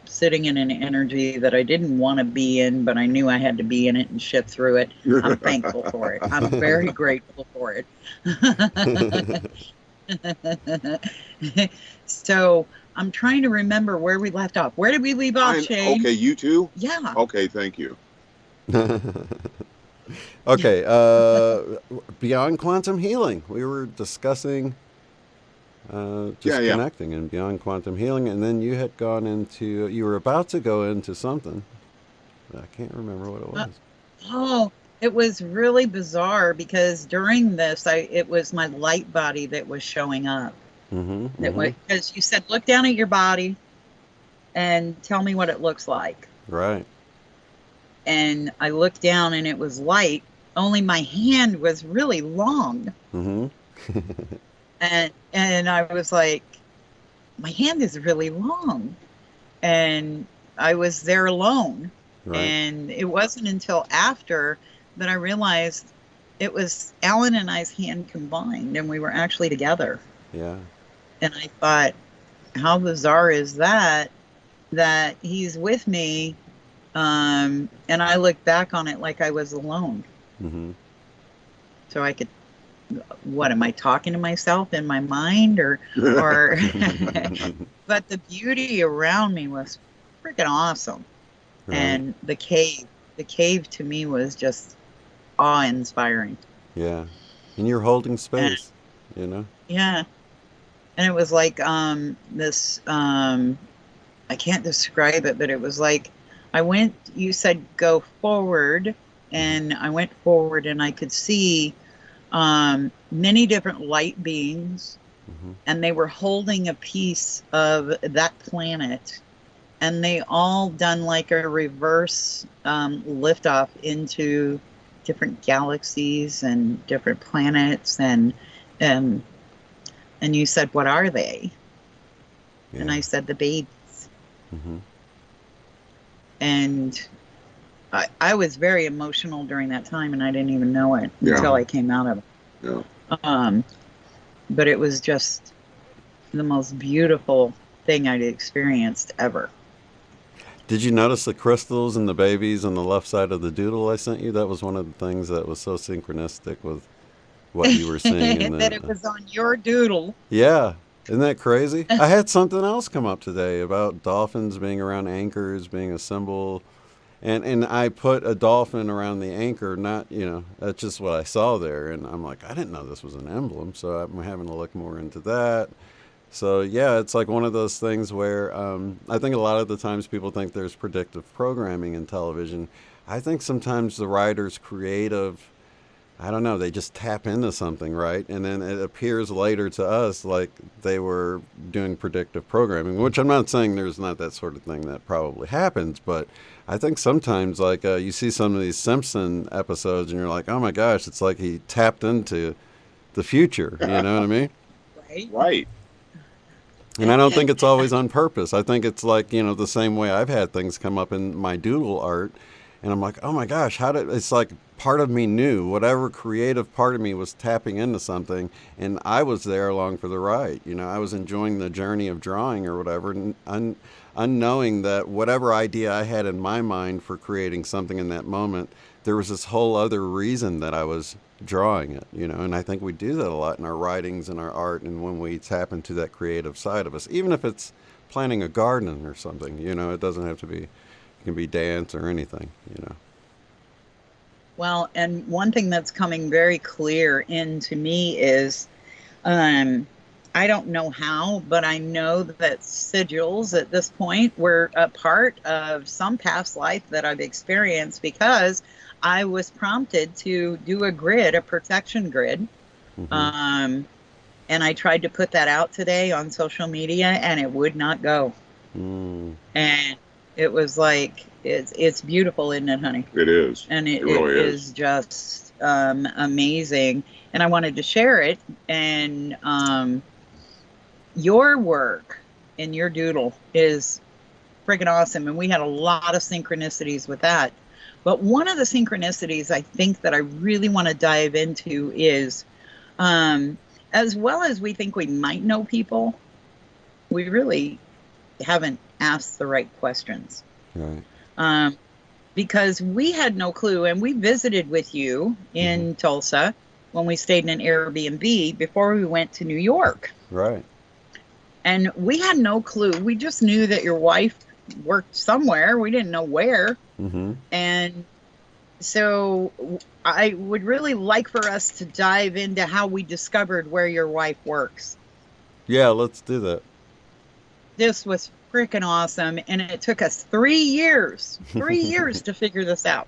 S3: sitting in an energy that I didn't want to be in, but I knew I had to be in it and shift through it. I'm thankful for it. I'm very grateful for it. So I'm trying to remember where we left off. Where did we leave off, Shane?
S1: Okay, you too?
S3: Yeah.
S1: Okay, thank you.
S2: Okay, beyond quantum healing. We were discussing connecting and beyond quantum healing, and then you had you were about to go into something. I can't remember what it was.
S3: It was really bizarre because during this, it was my light body that was showing up. Because you said, look down at your body and tell me what it looks like.
S2: Right.
S3: And I looked down and it was light, only my hand was really long. And I was like, my hand is really long. And I was there alone. Right. And it wasn't until after that I realized it was Alan and I's hand combined, and we were actually together.
S2: Yeah.
S3: And I thought, how bizarre is that he's with me, and I looked back on it like I was alone. So I could, what am I talking to myself in my mind or but the beauty around me was freaking awesome. Right. And the cave to me was just awe-inspiring.
S2: Yeah. And you're holding space, you know?
S3: Yeah. And it was like this, I can't describe it, but it was like you said go forward, and I went forward and I could see many different light beings, and they were holding a piece of that planet, and they all done like a reverse liftoff into different galaxies and different planets, and you said, what are they? Yeah. And I said, the babies. And I was very emotional during that time, and I didn't even know it until I came out of it. Yeah. But it was just the most beautiful thing I'd experienced ever.
S2: Did you notice the crystals and the babies on the left side of the doodle I sent you? That was one of the things that was so synchronistic with what you were seeing.
S3: That it was on your doodle.
S2: Yeah. Isn't that crazy? I had something else come up today about dolphins being around anchors, being a symbol. And I put a dolphin around the anchor, that's just what I saw there. And I'm like, I didn't know this was an emblem. So I'm having to look more into that. So, yeah, it's like one of those things where I think a lot of the times people think there's predictive programming in television. I think sometimes the writer's creative, I don't know, they just tap into something, right? And then it appears later to us like they were doing predictive programming, which I'm not saying there's not that sort of thing that probably happens, but I think sometimes like you see some of these Simpson episodes and you're like, oh my gosh, it's like he tapped into the future, you know what I mean?
S1: Right.
S2: And I don't think it's always on purpose. I think it's like, the same way I've had things come up in my doodle art. And I'm like, oh my gosh, it's like part of me knew, whatever creative part of me was tapping into something. And I was there along for the ride. I was enjoying the journey of drawing or whatever, unknowing that whatever idea I had in my mind for creating something in that moment, there was this whole other reason that I was drawing it, and I think we do that a lot in our writings and our art, and when we tap into that creative side of us, even if it's planting a garden or something, it doesn't have to be, it can be dance or anything,
S3: Well, and one thing that's coming very clear into me is, I don't know how, but I know that sigils at this point were a part of some past life that I've experienced, because I was prompted to do a protection grid. And I tried to put that out today on social media, and it would not go. And it was like, it's beautiful, isn't it, honey?
S1: It is.
S3: And it
S1: really
S3: is just amazing. And I wanted to share it. And your work in your doodle is freaking awesome. And we had a lot of synchronicities with that. But one of the synchronicities I think that I really want to dive into is, as well as we think we might know people, we really haven't ask the right questions.
S2: Right.
S3: Because we had no clue, and we visited with you in Tulsa when we stayed in an Airbnb before we went to New York.
S2: Right.
S3: And we had no clue. We just knew that your wife worked somewhere. We didn't know where.
S2: Mm-hmm.
S3: And so I would really like for us to dive into how we discovered where your wife works.
S2: Yeah, let's do that.
S3: This was freaking awesome. And it took us 3 years to figure this out.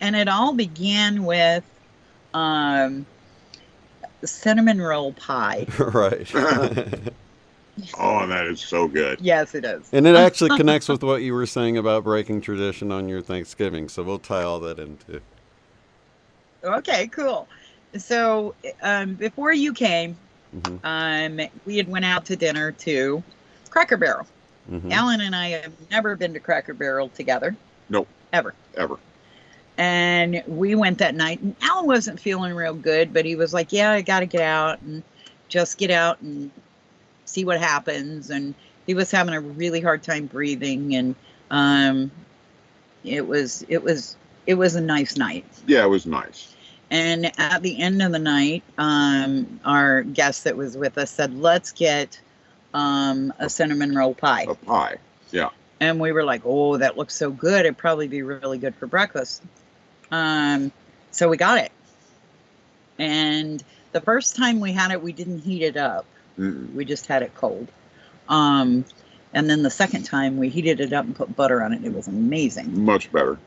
S3: And it all began with cinnamon roll pie.
S2: Right.
S1: Oh, that is so good.
S3: Yes, it is.
S2: And it actually connects with what you were saying about breaking tradition on your Thanksgiving. So we'll tie all that into.
S3: Okay, cool. So before you came, we had went out to dinner to Cracker Barrel. Alan and I have never been to Cracker Barrel together.
S1: Nope.
S3: Ever. And we went that night, and Alan wasn't feeling real good, but he was like, yeah, I got to get out and just get out and see what happens. And he was having a really hard time breathing, and it was a nice night.
S1: Yeah, it was nice.
S3: And at the end of the night, our guest that was with us said, let's get a cinnamon roll pie.
S1: A pie, yeah.
S3: And we were like, oh, that looks so good. It'd probably be really good for breakfast. So we got it. And the first time we had it, we didn't heat it up. We just had it cold. And then the second time we heated it up and put butter on it. It was amazing.
S1: Much better.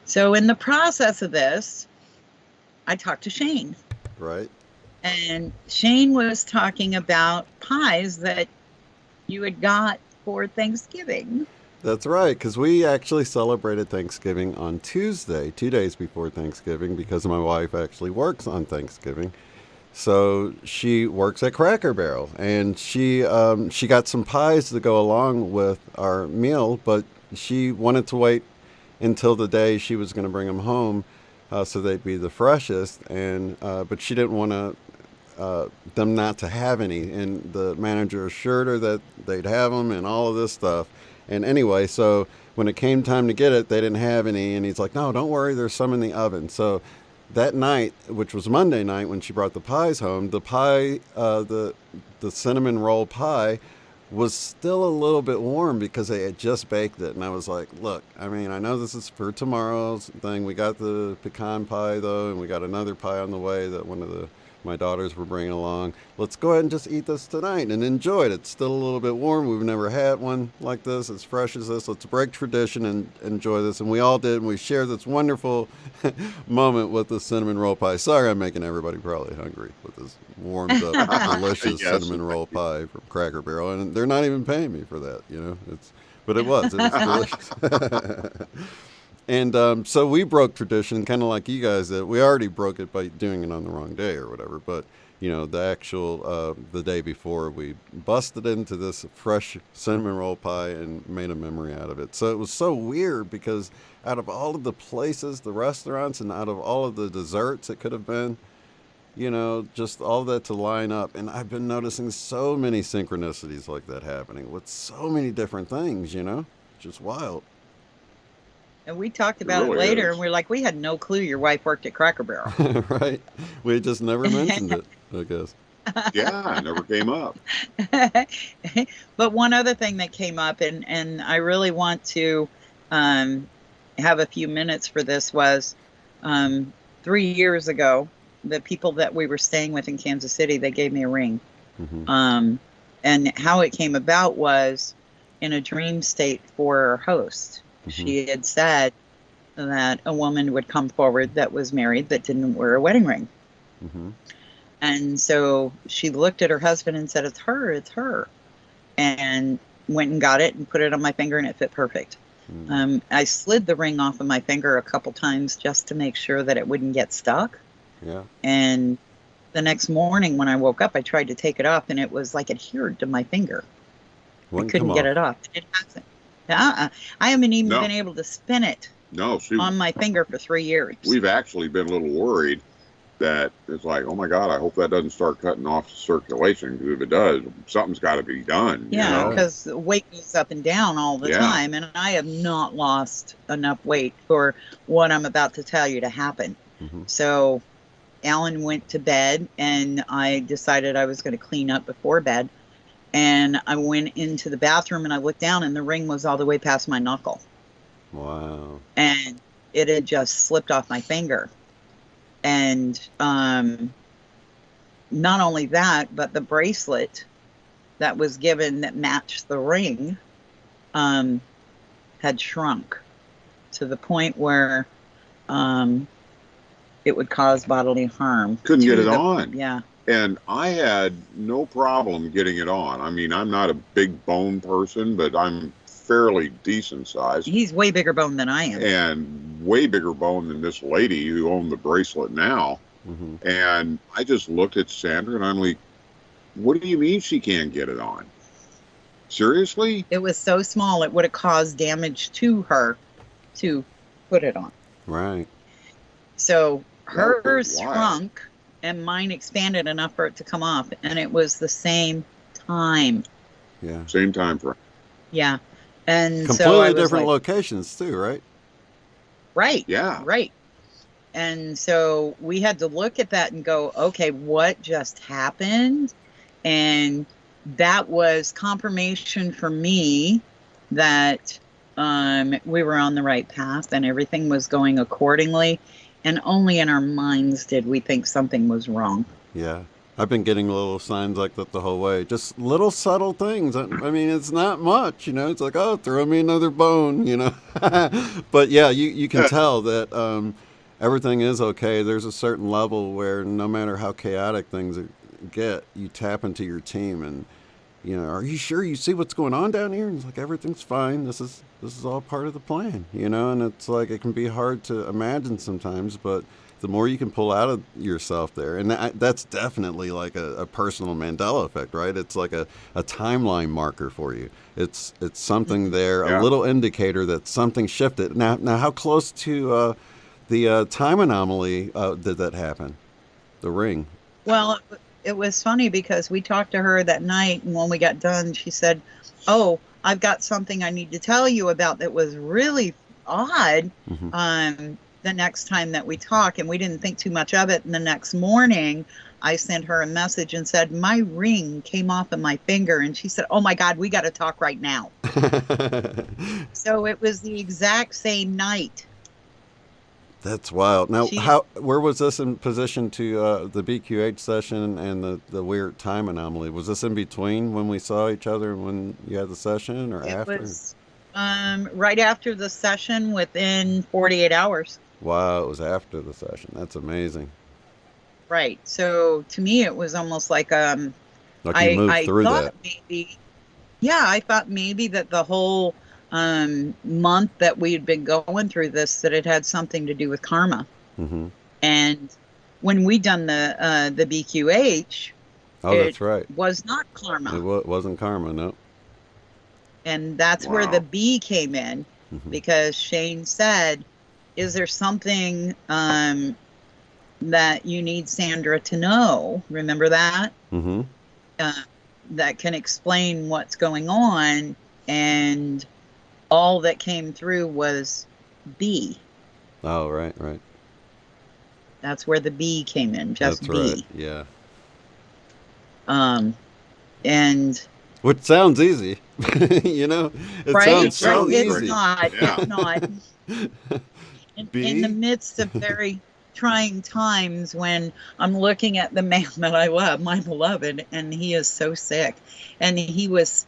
S3: So in the process of this, I talked to Shane.
S2: Right.
S3: And Shane was talking about pies that you had got for Thanksgiving.
S2: That's right, because we actually celebrated Thanksgiving on Tuesday, 2 days before Thanksgiving, because my wife actually works on Thanksgiving. So she works at Cracker Barrel, and she got some pies to go along with our meal, but she wanted to wait until the day she was going to bring them home, so they'd be the freshest. And but she didn't want them not to have any, and the manager assured her that they'd have them and all of this stuff. And anyway, so when it came time to get it, they didn't have any, and he's like, no, don't worry, there's some in the oven. So that night, which was Monday night when she brought the pies home, the pie, the cinnamon roll pie was still a little bit warm because they had just baked it. And I was like, look, I mean, I know this is for tomorrow's thing. We got the pecan pie, though, and we got another pie on the way that one of my daughters were bringing along. Let's go ahead and just eat this tonight and enjoy it. It's still a little bit warm. We've never had one like this, as fresh as this. Let's break tradition and enjoy this. And we all did, and we shared this wonderful moment with the cinnamon roll pie. Sorry, I'm making everybody probably hungry with this warmed up, delicious cinnamon roll pie from Cracker Barrel. And they're not even paying me for that, you know. But it was delicious. And so we broke tradition, kind of like you guys did. We already broke it by doing it on the wrong day or whatever. But, you know, the actual, the day before, we busted into this fresh cinnamon roll pie and made a memory out of it. So it was so weird because out of all of the places, the restaurants, and out of all of the desserts it could have been, you know, just all that to line up. And I've been noticing so many synchronicities like that happening with so many different things, you know, just wild.
S3: And we talked about it later, and we're like, we had no clue your wife worked at Cracker Barrel.
S2: Right. We just never mentioned it, I guess.
S1: Yeah, it never came up.
S3: But one other thing that came up, and I really want to have a few minutes for this, was 3 years ago, the people that we were staying with in Kansas City, they gave me a ring. And how it came about was in a dream state for our host. She had said that a woman would come forward that was married that didn't wear a wedding ring. And so she looked at her husband and said, it's her. And went and got it and put it on my finger, and it fit perfect. I slid the ring off of my finger a couple times just to make sure that it wouldn't get stuck.
S2: Yeah.
S3: And the next morning when I woke up, I tried to take it off, and it was like adhered to my finger. I couldn't get it off. It hasn't. I haven't even been able to spin it on my finger for 3 years.
S1: We've actually been a little worried that it's like, oh my God, I hope that doesn't start cutting off circulation, because if it does, something's got to be done.
S3: Yeah,
S1: You know?
S3: because the weight goes up and down all the
S1: Yeah.
S3: time, and I have not lost enough weight for what I'm about to tell you to happen.
S2: Mm-hmm.
S3: So Alan went to bed, and I decided I was going to clean up before bed. And I went into the bathroom, and I looked down, and the ring was all the way past my knuckle.
S2: Wow.
S3: And it had just slipped off my finger. And not only that, but the bracelet that was given that matched the ring had shrunk to the point where it would cause bodily harm.
S1: Couldn't
S3: to
S1: get it
S3: the-
S1: on.
S3: Yeah.
S1: And I had no problem getting it on. I mean, I'm not a big bone person, but I'm fairly decent sized.
S3: He's way bigger bone than I am.
S1: And way bigger bone than this lady who owned the bracelet now.
S2: Mm-hmm.
S1: And I just looked at Sandra and I'm like, what do you mean she can't get it on? Seriously?
S3: It was so small, it would have caused damage to her to put it on.
S2: Right.
S3: So
S1: That was
S3: hers
S1: wild.
S3: shrunk and mine expanded enough for it to come off. And it was the same time.
S2: Yeah.
S1: Same time frame.
S3: Yeah. And so I
S2: Completely
S3: was
S2: different
S3: like,
S2: locations too, right?
S3: right.
S1: Yeah.
S3: Right. And so we had to look at that and go, okay, what just happened? And that was confirmation for me that we were on the right path and everything was going accordingly. And only in our minds did we think something was wrong.
S2: Yeah. I've been getting little signs like that the whole way. Just little subtle things. I mean, it's not much, you know. It's like, oh, throw me another bone, you know. But yeah, you can tell that everything is okay. There's a certain level where no matter how chaotic things get, you tap into your team and, you know, are you sure you see what's going on down here? And it's like, everything's fine. This is all part of the plan, you know. And it's like, it can be hard to imagine sometimes, but the more you can pull out of yourself there, and that's definitely like a personal Mandela effect, right? It's like a timeline marker for you. It's something there,
S1: Yeah.
S2: a little indicator that something shifted. Now how close to the time anomaly did that happen? The ring.
S3: Well, it was funny because we talked to her that night, and when we got done, she said, "Oh, I've got something I need to tell you about that was really odd."
S2: Mm-hmm.
S3: The next time that we talk, and we didn't think too much of it. And the next morning, I sent her a message and said, "My ring came off of my finger," and she said, "Oh my God, we got to talk right now." So it was the exact same night.
S2: That's wild. Now,
S3: She-
S2: where was this in position to the BQH session and the weird time anomaly? Was this in between when we saw each other and when you had the session, or
S3: It
S2: after?
S3: was right after the session, within 48 hours.
S2: Wow, it was after the session. That's amazing.
S3: Right. So to me, it was almost like
S2: Like you moved
S3: I
S2: through
S3: thought
S2: that.
S3: maybe, yeah, I thought maybe that the whole month that we had been going through this, that it had something to do with karma.
S2: Mm-hmm.
S3: And when we done the BQH,
S2: Oh,
S3: It-
S2: that's right.
S3: was not karma,
S2: It wasn't karma, no.
S3: and that's where the
S1: Wow.
S3: B came in,
S2: Mhm.
S3: because Shane said, "Is there something that you need Sandra to know?" Remember that?
S2: Mm-hmm.
S3: That can explain what's going on, and all that came through was B.
S2: Oh, right.
S3: That's where the B came in, just
S2: That's
S3: B.
S2: right. Yeah.
S3: And
S2: Which sounds easy, you know. It
S3: right,
S2: sounds so
S3: right, it's
S2: easy.
S3: not.
S1: Yeah.
S3: It's not. In the midst of very trying times, when I'm looking at the man that I love, my beloved, and he is so sick, and his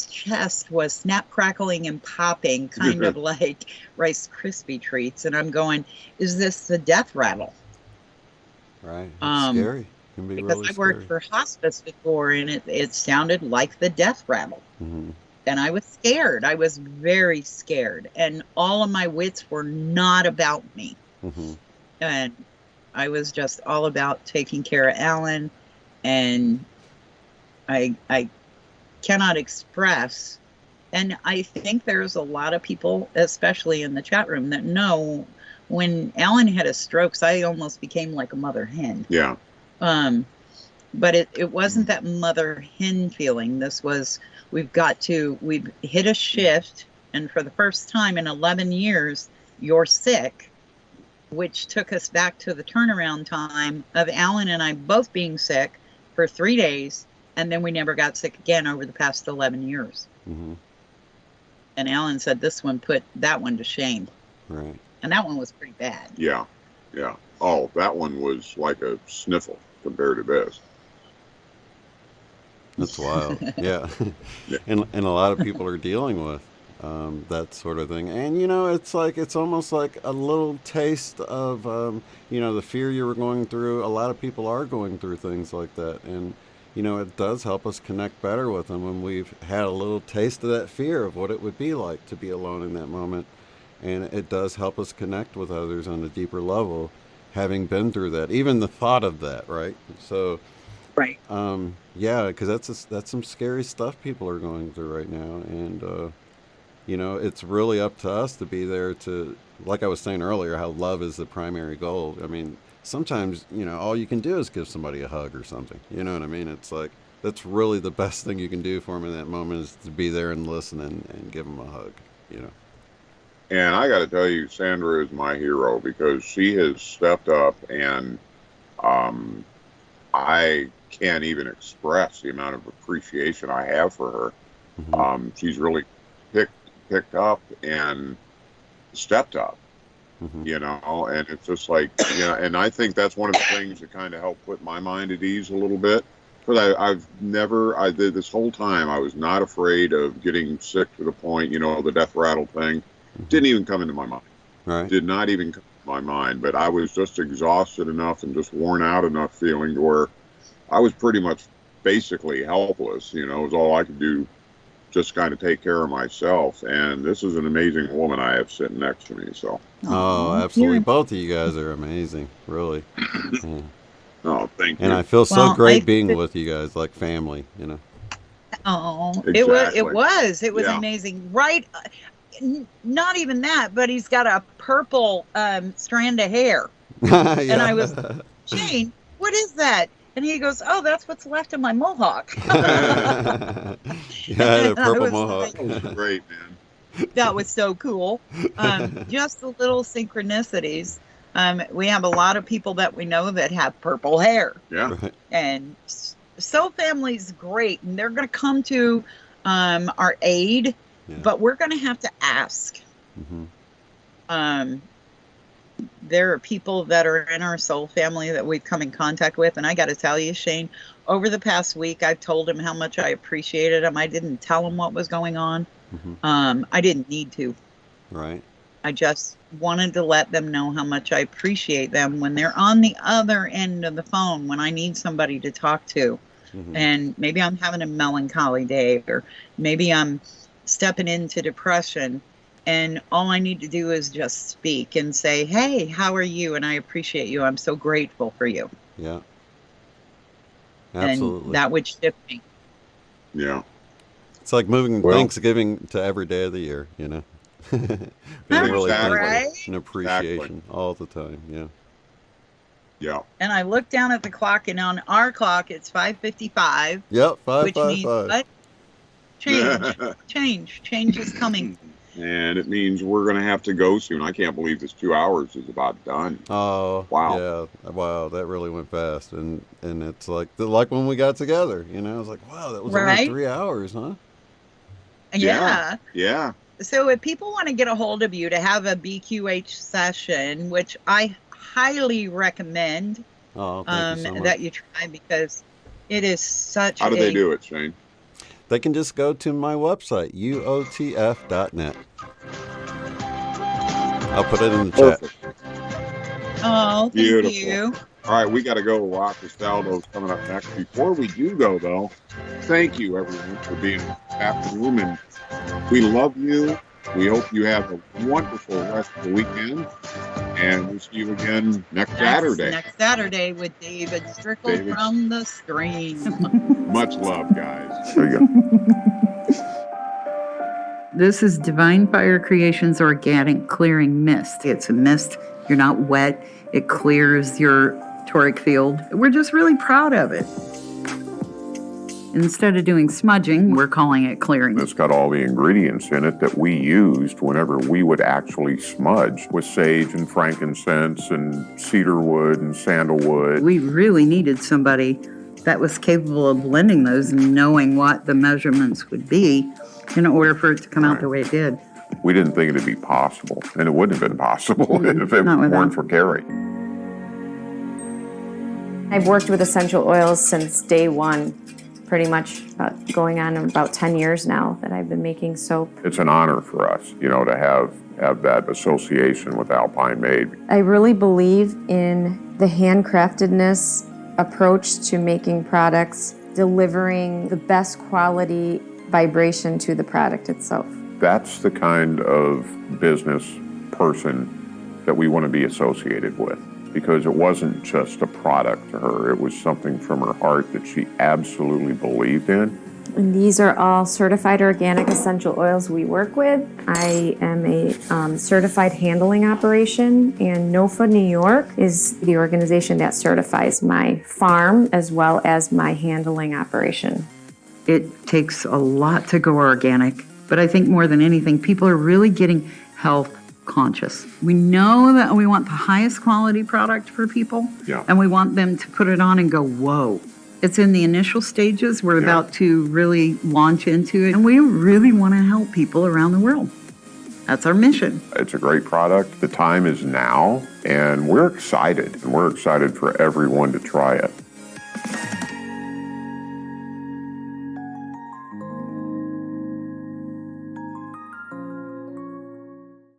S3: chest was snap, crackling, and popping, kind of like Rice Krispie treats, and I'm going, is this the death rattle?
S2: Right. It's
S3: Um,
S2: scary. It can be
S3: Because
S2: really
S3: I worked
S2: scary.
S3: for hospice before, and it sounded like the death rattle.
S2: Mm-hmm.
S3: And I was scared. I was very scared. And all of my wits were not about me.
S2: Mm-hmm.
S3: And I was just all about taking care of Alan. And I cannot express. And I think there's a lot of people, especially in the chat room, that know when Alan had his strokes, I almost became like a mother hen.
S1: Yeah.
S3: But it wasn't that mother hen feeling. This was, we've hit a shift, and for the first time in 11 years, you're sick, which took us back to the turnaround time of Alan and I both being sick for 3 days, and then we never got sick again over the past 11 years.
S2: Mm-hmm.
S3: And Alan said this one put that one to shame.
S2: Right.
S3: And that one was pretty bad.
S1: Yeah. Yeah. Oh, that one was like a sniffle compared to this.
S2: That's wild. Yeah.
S1: Yeah.
S2: And a lot of people are dealing with that sort of thing. And, it's almost like a little taste of, the fear you were going through. A lot of people are going through things like that. And, it does help us connect better with them when we've had a little taste of that fear of what it would be like to be alone in that moment. And it does help us connect with others on a deeper level, having been through that, even the thought of that, right? So,
S3: right.
S2: Yeah, because that's some scary stuff people are going through right now. And, it's really up to us to be there to, like I was saying earlier, how love is the primary goal. I mean, sometimes, all you can do is give somebody a hug or something. You know what I mean? It's like, that's really the best thing you can do for them in that moment, is to be there and listen and give them a hug,
S1: And I got to tell you, Sandra is my hero, because she has stepped up, and I can't even express the amount of appreciation I have for her.
S2: Mm-hmm.
S1: She's really picked up and stepped up,
S2: Mm-hmm.
S1: and it's just like, and I think that's one of the things that kind of helped put my mind at ease a little bit. But I did this whole time, I was not afraid of getting sick to the point, the death rattle thing. Didn't even come into my mind.
S2: Right.
S1: Did not even come to my mind. But I was just exhausted enough and just worn out enough feeling to where I was pretty much basically helpless. It was all I could do, just kind of take care of myself. And this is an amazing woman I have sitting next to me. So.
S2: Oh, absolutely. Both of you guys are amazing, really. Yeah.
S1: Oh, thank you.
S2: And I feel so great being with you guys, like family,
S3: Oh,
S1: Exactly.
S3: it was
S1: Yeah.
S3: amazing. Right. Not even that, but he's got a purple strand of hair.
S2: Yeah.
S3: And I was, Shane, what is that? And he goes, oh, that's what's left of my mohawk.
S2: Yeah, the purple mohawk.
S1: That was great, man.
S3: That was so cool. Just the little synchronicities. We have a lot of people that we know that have purple hair.
S1: Yeah.
S2: Right.
S3: And Soul Family's great. And they're going to come to our aid, but we're going to have to ask.
S2: Mm-hmm.
S3: There are people that are in our Soul Family that we've come in contact with. And I got to tell you, Shane, over the past week, I've told him how much I appreciated him. I didn't tell him what was going on.
S2: Mm-hmm.
S3: I didn't need to.
S2: Right.
S3: I just wanted to let them know how much I appreciate them when they're on the other end of the phone, when I need somebody to talk to.
S2: Mm-hmm.
S3: And maybe I'm having a melancholy day, or maybe I'm stepping into depression. And all I need to do is just speak and say, hey, how are you? And I appreciate you. I'm so grateful for you.
S2: Yeah. Absolutely.
S3: And that would shift me.
S1: Yeah.
S2: It's like moving Thanksgiving to every day of the year, Being really thankful
S3: Right?
S2: and appreciation all the time. Yeah.
S1: Yeah.
S3: And I look down at the clock, and on our clock, it's 5:55.
S2: Yep.
S3: Which means what? Change is coming.
S1: And it means we're going to have to go soon. I can't believe this 2 hours is about done.
S2: Oh,
S1: wow.
S2: Yeah. Wow. That really went fast. And it's like when we got together, I was like, wow, that was only 3 hours, huh?
S3: Yeah.
S1: Yeah.
S3: So if people want to get a hold of you to have a BQH session, which I highly recommend
S2: thank you so much.
S3: that you try, because it is such
S1: How do they do it, Shane?
S2: They can just go to my website, uotf.net. I'll put it in the chat.
S3: Oh,
S1: Beautiful.
S3: thank you.
S1: All right, we got to go. Rock Castaldo's coming up next. Before we do go, though, thank you, everyone, for being in this afternoon. And we love you. We hope you have a wonderful rest of the weekend. And we'll see you again next Saturday.
S3: Next Saturday with David Strickle from the Stream.
S1: Much love, guys.
S5: There you go.
S3: This is Divine Fire Creations Organic Clearing Mist. It's a mist You're not wet. It clears your toric field. We're just really proud of it. Instead of doing smudging, we're calling it clearing.
S1: It's got all the ingredients in it that we used whenever we would actually smudge with sage and frankincense and cedarwood and sandalwood.
S3: We really needed somebody that was capable of blending those and knowing what the measurements would be in order for it to come out the way it did.
S1: We didn't think it'd be possible, and it wouldn't have been possible if it weren't for Carrie.
S5: I've worked with essential oils since day one, pretty much going on about 10 years now that I've been making soap.
S1: It's an honor for us, you know, to have that association with Alpine Made.
S5: I really believe in the handcraftedness approach to making products, delivering the best quality vibration to the product itself.
S1: That's the kind of business person that we want to be associated with, because it wasn't just a product to her. It was something from her heart that she absolutely believed in.
S5: And these are all certified organic essential oils we work with. I am a certified handling operation, and NOFA New York is the organization that certifies my farm as well as my handling operation.
S3: It takes a lot to go organic, but I think more than anything, people are really getting health conscious. We know that we want the highest quality product for people, and we want them to put it on and go, whoa. It's in the initial stages. We're about to really launch into it, and we really want to help people around the world. That's our mission.
S1: It's a great product. The time is now, and we're excited. And we're excited for everyone to try it.